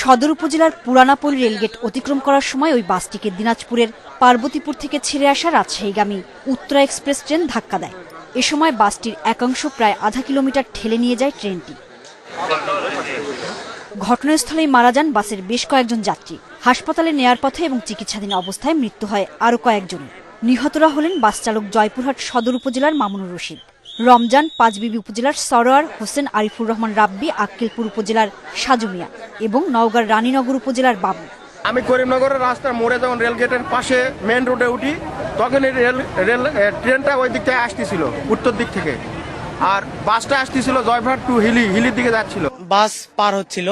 সদর উপজেলার পুরানাপোল রেলগেট অতিক্রম করার সময় ওই বাসটিকে দিনাজপুরের পার্বতীপুর থেকে ছেড়ে আসা রাজশাহীগামী উত্তরা এক্সপ্রেস ট্রেন ধাক্কা দেয়। এ সময় বাসটির একাংশ প্রায় আধা কিলোমিটার ঠেলে নিয়ে যায় ট্রেনটি। ঘটনাস্থলেই মারা যান বাসের বেশ কয়েকজন যাত্রী। হাসপাতালে নেয়ার পথে এবং চিকিৎসাধীন অবস্থায় মৃত্যু হয় আরও কয়েকজন। নিহতরা হলেন বাস চালক জয়পুরহাট সদর উপজেলার মামুনুর রশিদ, রমজান পাঁচবিবি উপজেলার সরোয়ার হোসেন, আরিফুর রহমান রাব্বি আক্কেলপুর উপজেলার সাজু মিয়া এবং নওগাঁর রানীনগর উপজেলার বাবু। আমি করিমনগরের রাস্তার মোড়ে যখন রেলগেটের পাশে মেন রোডে উঠি তখন এই ট্রেনটা ওই দিক থেকে আসতেছিল, উত্তর দিক থেকে, আর বাসটা আসতেছিল জয়পুরহাট টু হিলির দিকে যাচ্ছিল। বাস পার হচ্ছিল,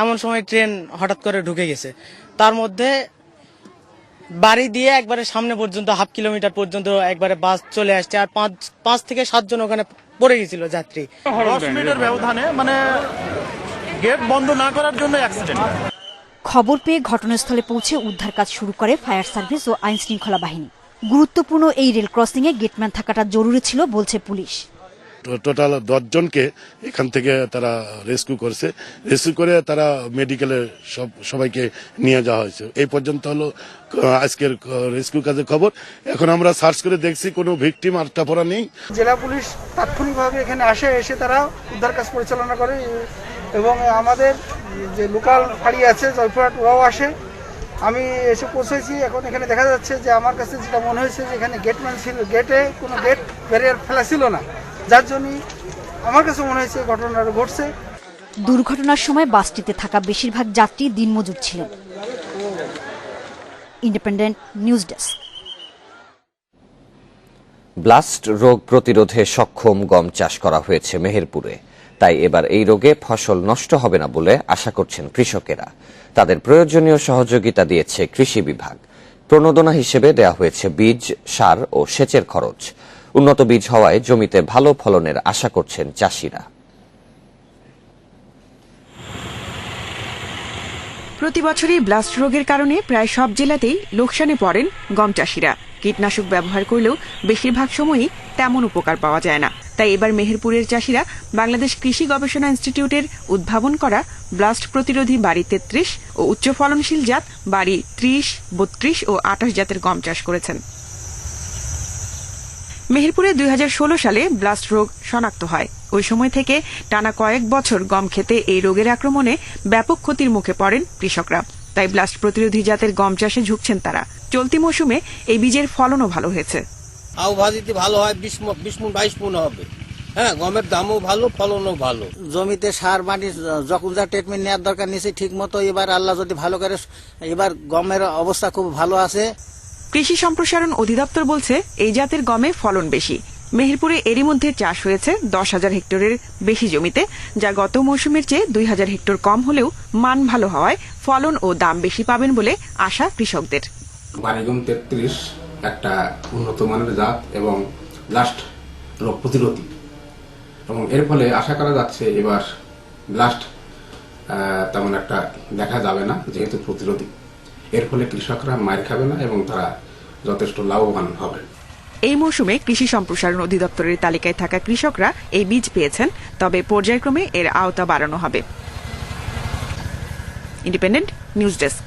এমন সময় ট্রেন হঠাৎ করে ঢুকে গেছে। তার মধ্যে বাড়ি দিয়ে একবারে সামনে পর্যন্ত 1/2 কিলোমিটার পর্যন্ত একবারে বাস চলে আসছে, আর 5 থেকে 7 জন ওখানে পড়ে গেছিল যাত্রী। 10 মিনিটের ব্যবধানে, মানে গেট বন্ধ না করার জন্য অ্যাক্সিডেন্ট। খবর পেয়ে ঘটনাস্থলে পৌঁছে উদ্ধার কাজ শুরু করে ফায়ার সার্ভিস ও আইন শৃঙ্খলা বাহিনী। গুরুত্বপূর্ণ এই রেল ক্রসিংয়ে গেটম্যান থাকাটা জরুরি ছিল বলছে পুলিশ। টোটাল 10 জনকে এখান থেকে তারা রেস্কিউ করে তারা মেডিকেলে সবাইকে নিয়ে যাওয়া হয়েছে। এই পর্যন্ত হলো আজকের রেস্কিউ কাজের খবর। এখন আমরা সার্চ করে দেখছি কোনো ভিকটিম আটকা পড়া নেই। জেলা পুলিশ তাৎক্ষণিকভাবে এখানে এসে তারা উদ্ধার কাজ পরিচালনা করে এবং আমাদের যে লোকাল ফাঁড়ি আছে জয়পুরহাট, ওরাও আসে। আমি এসে পৌঁছেছি। এখন এখানে দেখা যাচ্ছে যে আমার কাছে যেটা মনে হয়েছে যে এখানে গেটম্যান ছিল, গেটে কোনো গেট ব্যারিয়ার ফেলা ছিল না, যার জন্য আমার কাছে মনে হয়েছে ঘটনাটা ঘটছে। দুর্ঘটনার সময় বাসটিতে থাকা বেশিরভাগ যাত্রী দিনমজুর ছিলেন। Independent news desk. ব্লাস্ট রোগ প্রতিরোধে সক্ষম গম চাষ করা হয়েছে মেহেরপুরে। তাই এবার এই রোগে ফসল নষ্ট হবে না বলে আশা করছেন কৃষকেরা। তাদের প্রয়োজনীয় সহযোগিতা দিয়েছে কৃষি বিভাগ। প্রণোদনা হিসেবে দেয়া হয়েছে বীজ, সার ও সেচের খরচ। উন্নত বীজ হওয়ায় জমিতে ভালো ফলনের আশা করছেন চাষিরা। প্রতি বছরই ব্লাস্ট রোগের কারণে প্রায় সব জেলাতেই লোকসানে পড়েন গম চাষিরা। কীটনাশক ব্যবহার করলেও বেশিরভাগ সময়ই তেমন উপকার পাওয়া যায় না। তাই এবার মেহেরপুরের চাষিরা বাংলাদেশ কৃষি গবেষণা ইনস্টিটিউটের উদ্ভাবন করা ব্লাস্ট প্রতিরোধী বাড়ি 33 ও উচ্চ ফলনশীল জাত বাড়ি 30, 32 ও 28 জাতের গম চাষ করেছেন। মেহেরপুরে 2016 সালে ব্লাস্ট রোগ শনাক্ত হয়। ওই সময় থেকে টানা কয়েক বছর গম খেতে এই রোগের আক্রমণে ব্যাপক ক্ষতির মুখে পড়েন কৃষকরা। তাই ব্লাস্ট প্রতিরোধী জাতের গম চাষে ঝুঁকছেন তারা। চলতি মৌসুমে এই বীজের ফলনও ভালো হয়েছে। আবহাওয়া যদি ভালো হয় 20 মণ 22 মণ হবে। হ্যাঁ, গমের দামও ভালো, ফলনও ভালো। জমিতে সার পানি যখন যা ট্রিটমেন্ট নেওয়ার দরকার নিয়েছে ঠিক মতো। এবার আল্লাহ যদি ভালো করে, এবার গমের অবস্থা খুব ভালো আছে। কৃষি সম্প্রসারণ অধিদপ্তর বলছে এই জাতের গমে ফলন বেশি। মেহেরপুরে এরই মধ্যে চাষ হয়েছে 10,000 হেক্টরের বেশি জমিতে, যা গত মৌসুমের চেয়ে 2,000 হেক্টর কম হলেও মান ভালো হওয়ায় ফলন ও দাম বেশি পাবেন বলে আশা কৃষকদের। বাড়িগম 33 একটা উন্নত মানের জাত এবং ব্লাস্ট রোগ প্রতিরোধী, এবং এর ফলে আশা করা যাচ্ছে এবার ব্লাস্ট তেমন একটা দেখা যাবে না, যেহেতু প্রতিরোধী। এর ফলে কৃষকরা মার খাবে না এবং তারা যথেষ্ট লাভবান হবে। এই মৌসুমে কৃষি সম্প্রসারণ অধিদপ্তরের তালিকায় থাকা কৃষকরা এই বীজ পেয়েছেন, তবে পর্যায়ক্রমে এর আওতা বাড়ানো হবে। Independent news desk.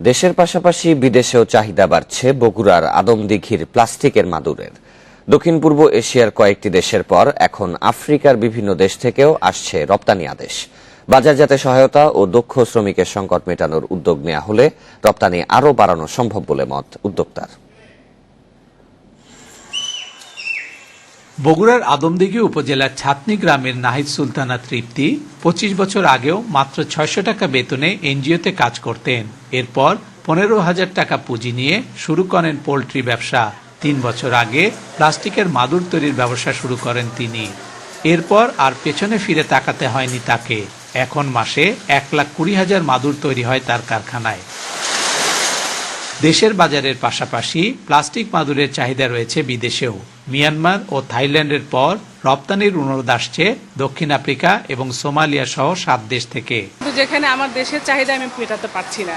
দেশের পাশাপাশি বিদেশেও চাহিদা বাড়ছে বগুড়ার আদমদিঘির প্লাস্টিকের মাদুরের। দক্ষিণ পূর্ব এশিয়ার কয়েকটি দেশের পর এখন আফ্রিকার বিভিন্ন দেশ থেকেও আসছে রপ্তানি আদেশ। বাজারজাতে সহায়তা ও দক্ষ শ্রমিকের সংকট মেটানোর উদ্যোগ নেওয়া হলে রপ্তানি আরও বাড়ানো সম্ভব বলে মত উদ্যোক্তার। বগুড়ার আদমদিঘি উপজেলার ছাতনি গ্রামের নাহিদ সুলতানা তৃপ্তি 25 বছর আগেও মাত্র 600 টাকা বেতনে এনজিওতে কাজ করতেন। এরপর 15,000 টাকা পুঁজি নিয়ে শুরু করেন পোল্ট্রি ব্যবসা। 3 বছর আগে প্লাস্টিকের মাদুর তৈরির ব্যবসা শুরু করেন তিনি। এরপর আর পেছনে ফিরে তাকাতে হয়নি তাকে। এখন মাসে 1,20,000 মাদুর তৈরি হয় তার কারখানায়। দেশের বাজারের পাশাপাশি প্লাস্টিক মাদুরের চাহিদা রয়েছে বিদেশেও। মিয়ানমার ও থাইল্যান্ডের পর রপ্তানির অনুরোধ আসছে দক্ষিণ আফ্রিকা এবং সোমালিয়া সহ 7 দেশ থেকে। যেখানে আমার দেশের চাহিদা আমি মেটাতে পারছি না,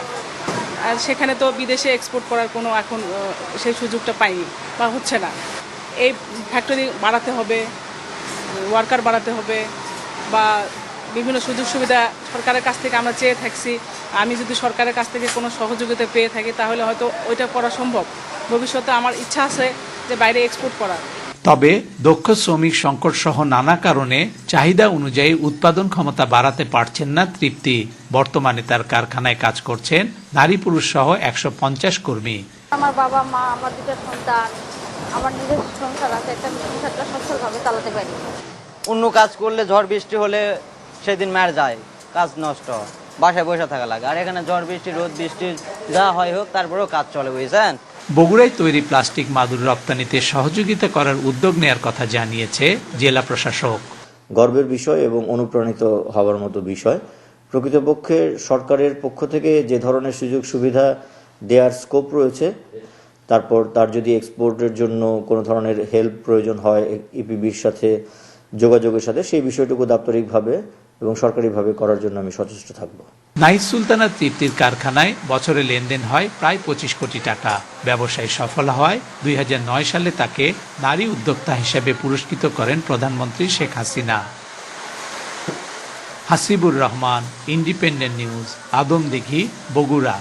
আর সেখানে তো বিদেশে এক্সপোর্ট করার কোনো এখন সেই সুযোগটা পাইনি বা হচ্ছে না। এই ফ্যাক্টরি বাড়াতে হবে, ওয়ার্কার বাড়াতে হবে, বা বিভিন্ন সুযোগ সুবিধা সরকারের কাছ থেকে আমরা চেয়ে থাকছি। আমি যদি সরকারের কাছ থেকে কোনো সহযোগিতা পেয়ে থাকি তাহলে হয়তো ওইটা করা সম্ভব। ভবিষ্যতে আমার ইচ্ছা আছে যে বাইরে এক্সপোর্ট করার। তবে দক্ষ শ্রমিক সংকট সহ নানা কারণে চাহিদা অনুযায়ী উৎপাদন ক্ষমতা বাড়াতে পারছেন না তৃপ্তি। বর্তমানে তার কারখানায় কাজ করছেন নারী পুরুষ সহ 150 কর্মী। আমার বাবা মা, আমার দুটো সন্তান, আমার নিজের সংসার আছে, একটা সংসারটা সচ্ছলভাবে চালাতে পারি। অন্য কাজ করলে ঝড় বৃষ্টি হলে সেদিন মার যায়, কাজ নষ্ট, বাসায় বসে থাকা লাগে। আর এখানে ঝড় বৃষ্টি, রোদ বৃষ্টি যা হয় হোক, তারপরেও কাজ চলে, বুঝছেন। বগুড়ায় তৈরি প্লাস্টিক মাদুর রপ্তানিতে সহযোগিতা করার উদ্যোগ নেয়ার কথা জানিয়েছে জেলা প্রশাসক। গর্বের বিষয় এবং অনুপ্রাণিত হওয়ার মতো বিষয়। প্রকৃতপক্ষে সরকারের পক্ষ থেকে যে ধরনের সুযোগ সুবিধা দেওয়ার স্কোপ রয়েছে, তারপর তার যদি এক্সপোর্টের জন্য কোনো ধরনের হেল্প প্রয়োজন হয় ইপিবির সাথে যোগাযোগের সাথে, সেই বিষয়টুকু দাপ্তরিকভাবে এবং সরকারিভাবে করার জন্য আমি সচেষ্ট থাকব। নাহিদ সুলতানা তৃপ্তির কারখানায় বছরে লেনদেন হয় প্রায় 25 কোটি টাকা। ব্যবসায় সফল হয় 2009 সালে তাকে নারী উদ্যোক্তা হিসেবে পুরস্কৃত করেন প্রধানমন্ত্রী শেখ হাসিনা। Hasibur Rahman, Independent News, Adamdighi, Bogura.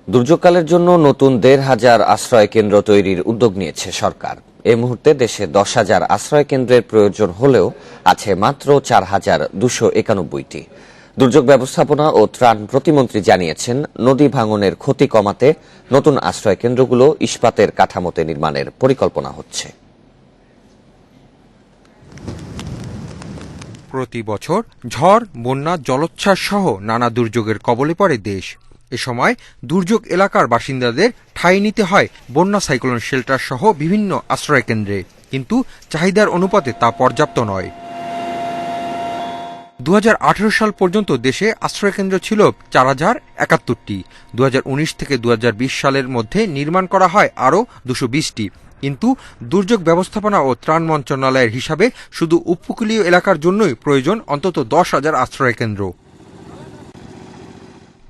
দুর্যোগকালের জন্য নতুন 1,500 আশ্রয় কেন্দ্র তৈরির উদ্যোগ নিয়েছে সরকার। এই মুহূর্তে দেশে 10,000 আশ্রয় কেন্দ্রের প্রয়োজন হলেও আছে মাত্র 4,291টি। দুর্যোগ ব্যবস্থাপনা ও ত্রাণ প্রতিমন্ত্রী জানিয়েছেন, নদী ভাঙনের ক্ষতি কমাতে নতুন আশ্রয় কেন্দ্রগুলো ইস্পাতের কাঠামোতে নির্মাণের পরিকল্পনা হচ্ছে। প্রতি বছর ঝড়, বন্যা, জলোচ্ছ্বাস সহ নানা দুর্যোগের কবলে পড়ে দেশ। এ সময় দুর্যোগ এলাকার বাসিন্দাদের ঠাঁই নিতে হয় বন্যা সাইক্লোন শেল্টার সহ বিভিন্ন আশ্রয় কেন্দ্রে, কিন্তু চাহিদার অনুপাতে তা পর্যাপ্ত নয়। 2018 সাল পর্যন্ত দেশে আশ্রয়কেন্দ্র ছিল 4,071টি। 2019 থেকে 2020 সালের মধ্যে নির্মাণ করা হয় আরও 220টি। কিন্তু দুর্যোগ ব্যবস্থাপনা ও ত্রাণ মন্ত্রণালয়ের হিসাবে শুধু উপকূলীয় এলাকার জন্যই প্রয়োজন অন্তত 10,000 আশ্রয়কেন্দ্র।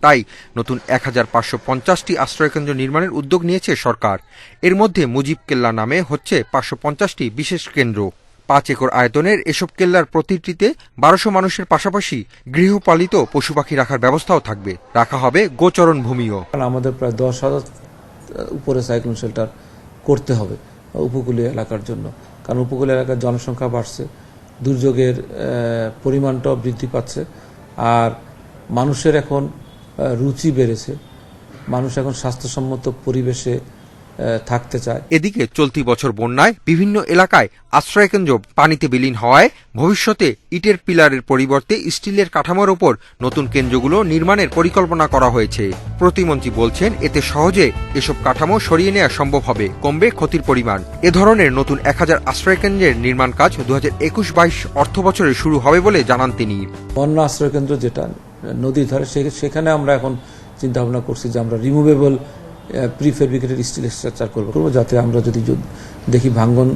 তাই নতুন 1,550টি আশ্রয়কেন্দ্র নির্মাণের উদ্যোগ নিয়েছে সরকার। এর মধ্যে মুজিব কেল্লা নামে হচ্ছে 550টি বিশেষ কেন্দ্র। 5 একর আয়তনের এসব কেল্লার প্রতিটিতে 1200 মানুষের পাশাপাশি গৃহপালিত পশু পাখি রাখার ব্যবস্থাও থাকবে। রাখা হবে গোচরণ ভূমিও। আমাদের প্রায় 10,000 উপরে সাইক্লোন শেল্টার করতে হবে উপকূলীয় এলাকার জন্য, কারণ উপকূলীয় এলাকার জনসংখ্যা বাড়ছে, দুর্যোগের পরিমাণটাও বৃদ্ধি পাচ্ছে, আর মানুষের এখন রুচি বেড়েছে, মানুষ এখন স্বাস্থ্যসম্মত পরিবেশে থাকতে চায়। এদিকে চলতি বছর বন্যায় বিভিন্ন এলাকায় আশ্রয়কেন্দ্র পানিতে বিলীন হওয়ায় ভবিষ্যতে ইটের পিলারের পরিবর্তে স্টিলের কাঠামোর ওপর নতুন কেন্দ্রগুলো নির্মাণের পরিকল্পনা করা হয়েছে। প্রতিমন্ত্রী বলছেন, এতে সহজে এসব কাঠামো সরিয়ে নেওয়া সম্ভব হবে, কমবে ক্ষতির পরিমাণ। এ ধরনের নতুন 1000 আশ্রয়কেন্দ্রের নির্মাণ কাজ 2021-22 অর্থ বছরে শুরু হবে বলে জানান তিনি। বন্যা আশ্রয়কেন্দ্র যেটা নদীর ধারে, সেখানে আমরা এখন চিন্তা ভাবনা করছি যে আমরা রিমুভেবল প্রিফেব্রিকেটেড স্টিল স্ট্রাকচার করবো, যাতে আমরা যদি দেখি ভাঙ্গন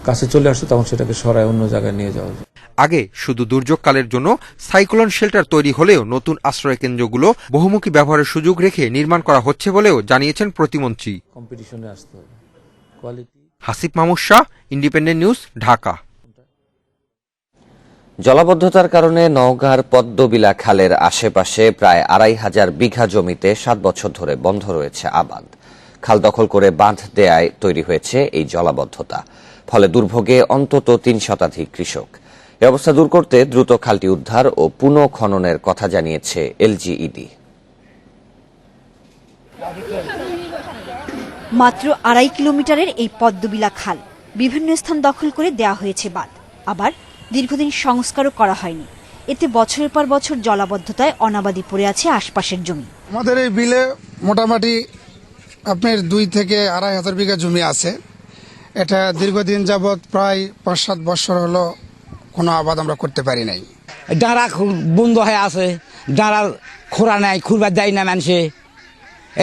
কাছে চলে আসে তখন সেটাকে সরায় অন্য জায়গায় নিয়ে যাওয়া যায়। আগে শুধু দুর্যোগকালের জন্য সাইক্লোন শেল্টার তৈরি হলেও নতুন আশ্রয় কেন্দ্রগুলো বহুমুখী ব্যবহারের সুযোগ রেখে নির্মাণ করা হচ্ছে বলেও জানিয়েছেন প্রতিমন্ত্রী। কম্পিটিশনে আসতে হবে। Quality. Hasib Mahmud Shah, Independent News, Dhaka. জলাবদ্ধতার কারণে নওগাঁর পদ্মবিলা খালের আশেপাশে প্রায় 2,500 বিঘা জমিতে 7 বছর ধরে বন্ধ রয়েছে আবাদ। খাল দখল করে বাঁধ দেয়ায় তৈরি হয়েছে এই জলাবদ্ধতা, ফলে দুর্ভোগে অন্তত 3 শতাধিক কৃষক। এ অবস্থা দূর করতে দ্রুত খালটি উদ্ধার ও পুনঃখননের কথা জানিয়েছে এলজিইডি। মাত্র 2.5 কিলোমিটারের এই পদ্মবিলা খাল বিভিন্ন স্থান দখল করে দেয়া হয়েছে বাঁধ, আবার দীর্ঘদিন সংস্কারও করা হয়নি। এতে বছরের পর বছর জলাবদ্ধতায় অনাবাদি পড়ে আছে আশপাশের জমি। আমাদের এই বিলে মোটামুটি আপনার 2 থেকে 2,500 বিঘা জমি আছে। এটা দীর্ঘদিন যাবৎ প্রায় 5-7 বছর হলো কোনো আবাদ আমরা করতে পারি নাই। ডাঁড়া বন্ধ হয়ে আছে, ডাঁড়া খোরা নাই, খুরবার দেয় না মানুষে।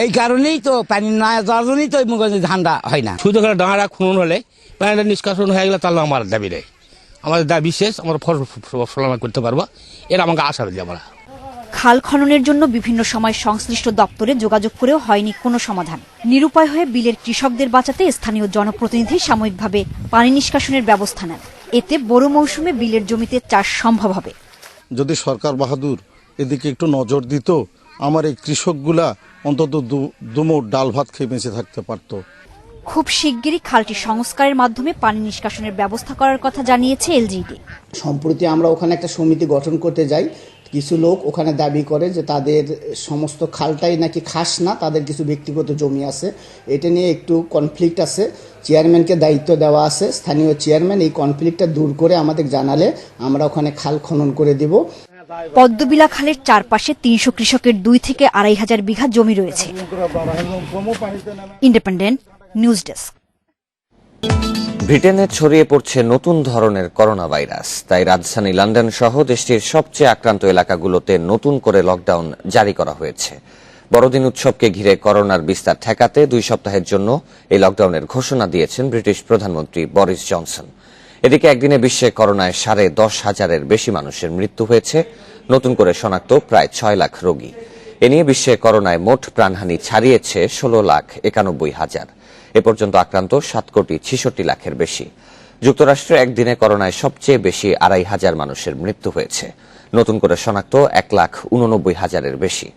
এই কারণেই তো পানি না যাওয়ার জন্যই তো ধানটা হয় না। শুধু করে ডাঁড়া খুন হলে পানিটা নিষ্কাশন হয়ে গেলে তাহলে আমার দাবি নেই, আমাদের দাবি শেষ, আমরা ফসল করতে পারবো, এর আমাকে আশা দিই আমরা। খাল খননের জন্য বিভিন্ন সময় সংশ্লিষ্ট দপ্তরে যোগাযোগ করেও হয়নি কোনো সমাধান। নিরুপায় হয়ে বিলের কৃষকদের বাঁচাতে স্থানীয় জনপ্রতিনিধি সাময়িকভাবে পানি নিষ্কাশনের ব্যবস্থা নেন। এতে বড় মৌসুমে বিলের জমিতে চাষ সম্ভব হবে। যদি সরকার বাহাদুর এদিকে একটু নজর দিত, আমার এই কৃষকগুলা অন্তত দুমুঠ ডাল ভাত খেয়ে বেঁচে থাকতে পারত। খুব শিগগিরই খালটি সংস্কারের মাধ্যমে পানি নিষ্কাশনের ব্যবস্থা করার কথা জানিয়েছে এলজিইডি। সম্প্রতি আমরা ওখানে একটা সমিতি গঠন করতে যাই, কিছু লোক ওখানে দাবি করে যে তাদের সমস্ত খালটাই নাকি খাস না, তাদের কিছু ব্যক্তিগত জমি আছে। এটা নিয়ে একটু কনফ্লিক্ট আছে, চেয়ারম্যানকে দায়িত্ব দেওয়া আছে। স্থানীয় চেয়ারম্যান এই কনফ্লিক্টটা দূর করে আমাদের জানালে আমরা ওখানে খাল খনন করে দেব। পদ্মবিলা খালের চারপাশে ৩০০ কৃষকের ২ থেকে ২৫০০ বিঘা জমি রয়েছে। Independent news desk. ব্রিটেনে ছড়িয়ে পড়ছে নতুন ধরনের করোনা ভাইরাস, তাই রাজধানী লন্ডন সহ দেশটির সবচেয়ে আক্রান্ত এলাকাগুলোতে নতুন করে লকডাউন জারি করা হয়েছে। বড়দিন উৎসবকে ঘিরে করোনার বিস্তার ঠেকাতে ২ সপ্তাহের জন্য এই লকডাউনের ঘোষণা দিয়েছেন ব্রিটিশ প্রধানমন্ত্রী বরিস জনসন। এদিকে একদিনে বিশ্বে করোনায় ১০,৫০০-এর বেশি মানুষের মৃত্যু হয়েছে, নতুন করে শনাক্ত প্রায় ৬ লাখ রোগী। এ নিয়ে বিশ্বে করোনায় মোট প্রাণহানি ছাড়িয়েছে ১৬,৯১,০০০। এ পর্যন্ত আক্রান্ত ৭,৬৬,০০,০০০-এর বেশি। যুক্তরাষ্ট্রে একদিনে করোনায় সবচেয়ে বেশি ২৫০০ মানুষের মৃত্যু হয়েছে, নতুন করে শনাক্ত ১,৮৯,০০০-এর বেশি।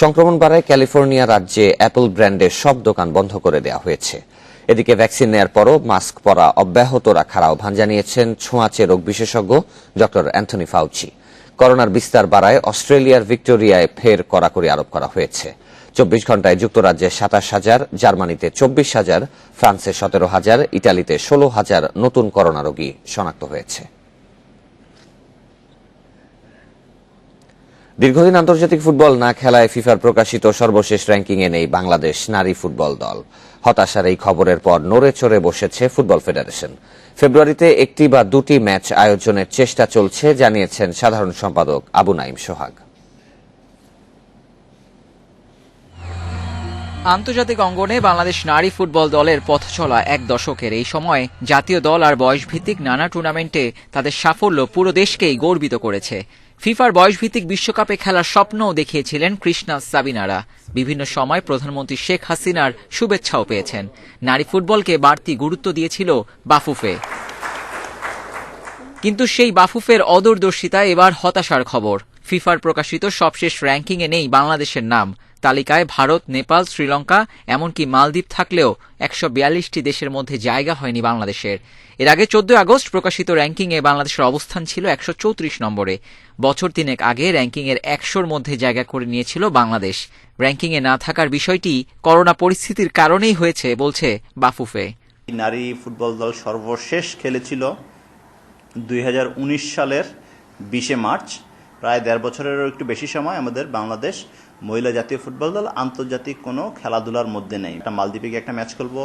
সংক্রমণ বাড়ায় ক্যালিফোর্নিয়া রাজ্যে অ্যাপল ব্র্যান্ডের সব দোকান বন্ধ করে দেওয়া হয়েছে। এদিকে ভ্যাকসিন নেয়ার পরও মাস্ক পরা অব্যাহত রাখার আহ্বান জানিয়েছেন ছোঁয়াচে রোগ বিশেষজ্ঞ ড অ্যান্থনি ফাউচি। করোনার বিস্তার বাড়ায় অস্ট্রেলিয়ার ভিক্টোরিয়ায় ফের কড়াকড়ি আরোপ করা হয়েছে। ২৪ ঘণ্টায় যুক্তরাজ্যে ২৭,০০০, জার্মানিতে ২৪,০০০, ফ্রান্সে ১৭,০০০, ইটালিতে ১৬,০০০ নতুন করোনা রোগী শনাক্ত হয়েছে। দীর্ঘদিন আন্তর্জাতিক ফুটবল না খেলায় ফিফার প্রকাশিত সর্বশেষ র্যাঙ্কিংয়ে নেই বাংলাদেশ নারী ফুটবল দল। হতাশার এই খবরের পর নড়ে চড়ে বসেছে ফুটবল ফেডারেশন। ফেব্রুয়ারিতে ১টি বা ২টি ম্যাচ আয়োজনের চেষ্টা চলছে, জানিয়েছেন সাধারণ সম্পাদক আবু নাইম সোহাগ। আন্তর্জাতিক অঙ্গনে বাংলাদেশ নারী ফুটবল দলের পথ চলা ১ দশকের এই সময় জাতীয় দল আর বয়সভিত্তিক নানা টুর্নামেন্টে তাদের সাফল্য পুরো দেশকেই গর্বিত করেছে। ফিফার বয়সভিত্তিক বিশ্বকাপে খেলার স্বপ্নও দেখিয়েছিলেন কৃষ্ণা সাবিনারা। বিভিন্ন সময় প্রধানমন্ত্রী শেখ হাসিনার শুভেচ্ছাও পেয়েছেন। নারী ফুটবলকে বাড়তি গুরুত্ব দিয়েছিল বাফুফে, কিন্তু সেই বাফুফের অদূরদর্শিতায় এবার হতাশার খবর। ফিফার প্রকাশিত সবশেষ র্যাঙ্কিংয়ে নেই বাংলাদেশের নাম। তালিকায় ভারত, নেপাল, শ্রীলঙ্কা এমনকি মালদ্বীপ থাকলেও ১৪২টি দেশের মধ্যে জায়গা হয়নি বাংলাদেশের। এর আগে ১৪ আগস্ট প্রকাশিত র্যাঙ্কিংয়ে বাংলাদেশের অবস্থান ছিল ১৩৪ নম্বরে। বছর তিনেক আগে র্যাঙ্কিংয়ের ১০০-র মধ্যে জায়গা করে নিয়েছিল বাংলাদেশ। র্যাঙ্কিংয়ে না থাকার বিষয়টি করোনা পরিস্থিতির কারণেই হয়েছে বলছে বাফুফে। নারী ফুটবল দল সর্বশেষ খেলেছিল ২০১৯ সালের ২০ মার্চ। প্রায় ১.৫ বছরেরও একটু বেশি সময় আমাদের বাংলাদেশ মহিলা জাতীয় ফুটবল দল আন্তর্জাতিক কোনো খেলাধুলার মধ্যে নেই। একটা মালদ্বীপে গিয়ে একটা ম্যাচ খেলবো,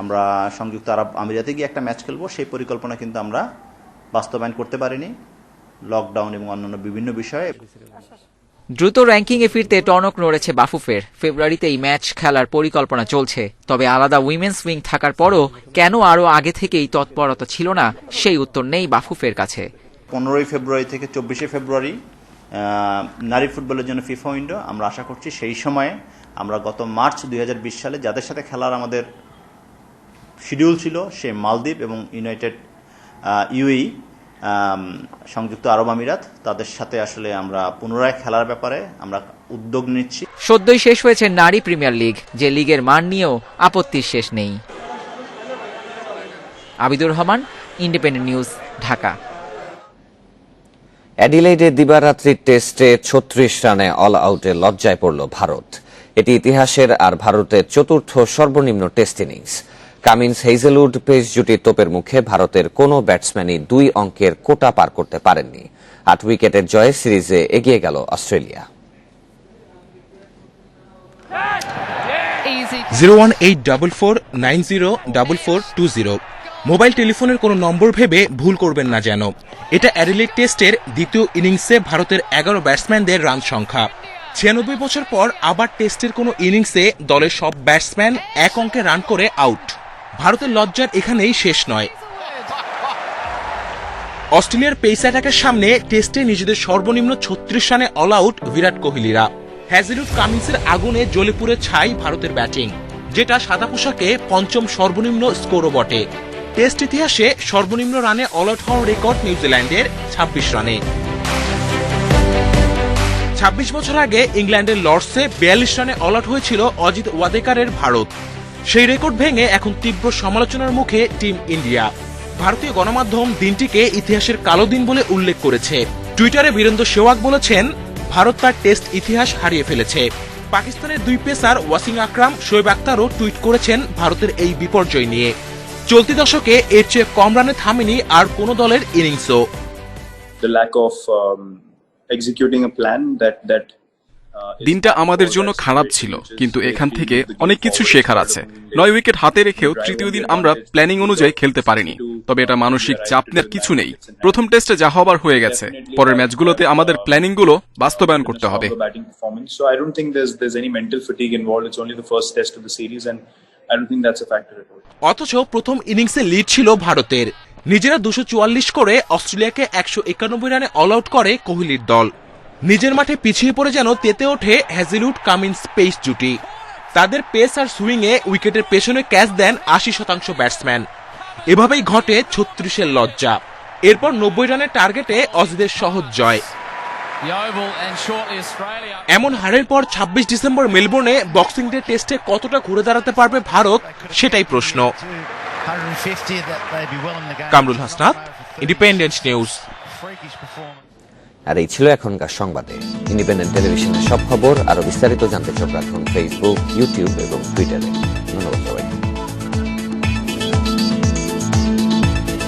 আমরা সংযুক্ত আরব আমিরাতে গিয়ে একটা ম্যাচ খেলবো, সেই পরিকল্পনা কিন্তু আমরা বাস্তবায়ন করতে পারিনি লকডাউন এবং অন্যান্য বিভিন্ন বিষয়ে। দ্রুত র্যাঙ্কিংয়ে ফিরতে টনক নড়েছে বাফুফের। ফেব্রুয়ারিতেই ম্যাচ খেলার পরিকল্পনা চলছে, তবে আলাদা উইমেন্স উইং থাকার পরও কেন আরও আগে থেকেই তৎপরতা ছিল না, সেই উত্তর নেই বাফুফের কাছে। ১৫ ফেব্রুয়ারি থেকে ২৪ ফেব্রুয়ারি নারী ফুটবলের জন্য ফিফা উইন্ডো। আমরা আশা করছি সেই সময়ে আমরা গত মার্চ ২০২০ সালে যাদের সাথে খেলার আমাদের শিডিউল ছিল, সে মালদ্বীপ এবং ইউনাইটেড ইউএই সংযুক্ত আরব আমিরাত, তাদের সাথে আসলে আমরা পুনরায় খেলার ব্যাপারে আমরা উদ্যোগ নিচ্ছি। সদ্যই শেষ হয়েছে নারী প্রিমিয়ার লিগ, যে লিগের মান নিয়েও আপত্তির শেষ নেই। Abidur Rahman, Independent News, Dhaka. অ্যাডিলেইডে দিবারাত্রির টেস্টে ৩৬ রানে অল আউটে লজ্জায় পড়ল ভারত। এটি ইতিহাসের আর ভারতের চতুর্থ সর্বনিম্ন test innings. Cummins Hazlewood pace জুটির তোপের মুখে ভারতের কোনো ব্যাটসম্যানই ২ অঙ্কের কোটা পার করতে পারেননি। ৮ উইকেটের জয়ে সিরিজে এগিয়ে গেল অস্ট্রেলিয়া। 01844904420 মোবাইল টেলিফোনের কোনো নম্বর ভেবে ভুল করবেন না যেন। এটা অ্যাডিলেড টেস্টের দ্বিতীয় ইনিংসে ভারতের ১১ ব্যাটসম্যানদের রান সংখ্যা। ৯৬ বছর পর আবার টেস্টের কোনো ইনিংসে দলের সব ব্যাটসম্যান ১ অঙ্কে রান করে আউট। ভারতের লজ্জার এখানেই শেষ নয়। অস্ট্রেলিয়ার পেস অ্যাটাকের সামনে টেস্টে নিজেদের সর্বনিম্ন ৩৬ রানে অল আউট বিরাট কোহলিরা। হ্যাজেলউড কামিন্সের আগুনে জ্বলে পুড়ে ছাই ভারতের ব্যাটিং, যেটা সাদা পোশাকে পঞ্চম সর্বনিম্ন স্কোরও বটে। টেস্ট ইতিহাসে সর্বনিম্ন রানে অল আউট হওয়ার রেকর্ড নিউজিল্যান্ডের ২৬ রানে। ২৬ বছর আগে ইংল্যান্ডের লর্ডসে ৪২ রানে অল আউট হয়েছিল অজিত ওয়াদেকারের ভারত। সেই রেকর্ড ভেঙে এখন তীব্র সমালোচনার মুখে টিম ইন্ডিয়া। ভারতীয় গণমাধ্যম দিনটিকে ইতিহাসের কালো দিন বলে উল্লেখ করেছে। টুইটারে বীরেন্দ্র সেহবাগ বলেছেন, ভারত তার টেস্ট ইতিহাস হারিয়ে ফেলেছে। পাকিস্তানের 2 পেসার ওয়াসিম আকরাম, শোয়েব আখতারও টুইট করেছেন ভারতের এই বিপর্যয় নিয়ে। চলতি দশকে এর চেয়ে কম রানে থামেনি আর কোন দলের ইনিংসও। দিনটা আমাদের জন্য খারাপ ছিল, কিন্তু এখান থেকে অনেক কিছু শেখার আছে। 9 উইকেট হাতে রেখেও তৃতীয় দিন আমরা প্ল্যানিং অনুযায়ী খেলতে পারিনি। তবে এটা মানসিক চাপ নেওয়ার কিছু নেই। প্রথম টেস্টে যা হবার হয়ে গেছে, পরের ম্যাচগুলোতে আমাদের প্ল্যানিংগুলো বাস্তবায়ন করতে হবে। অথচ প্রথম ইনিংসে লিড ছিল ভারতের। নিজেরা 244 করে অস্ট্রেলিয়াকে 191 রানে অল আউট করে কোহলির দল। নিজের মাঠে পিছিয়ে পড়ে যেন তেতে ওঠে হ্যাজেলউড কামিন্স পেস জুটি। তাদের পেস আর সুইংয়ে উইকেটের পেছনে ক্যাচ দেন 80% ব্যাটসম্যান। এভাবেই ঘটে 36-এর লজ্জা। এরপর 90 রানের টার্গেটে অজিদের সহজ জয়। এমন হারের পর 26 ডিসেম্বর মেলবোর্নে বক্সিং ডে টেস্টে কতটা ঘুরে দাঁড়াতে পারবে ভারত, সেটাই প্রশ্ন। Kamrul Hasnat, Independent News. আর এই ছিল এখনকার সংবাদে। ইন্ডিপেন্ডেন্ট টেলিভিশনের সব খবর আরো বিস্তারিত জানতে চোখ রাখুন ফেসবুক, ইউটিউব এবং টুইটারে। ধন্যবাদ সবাই।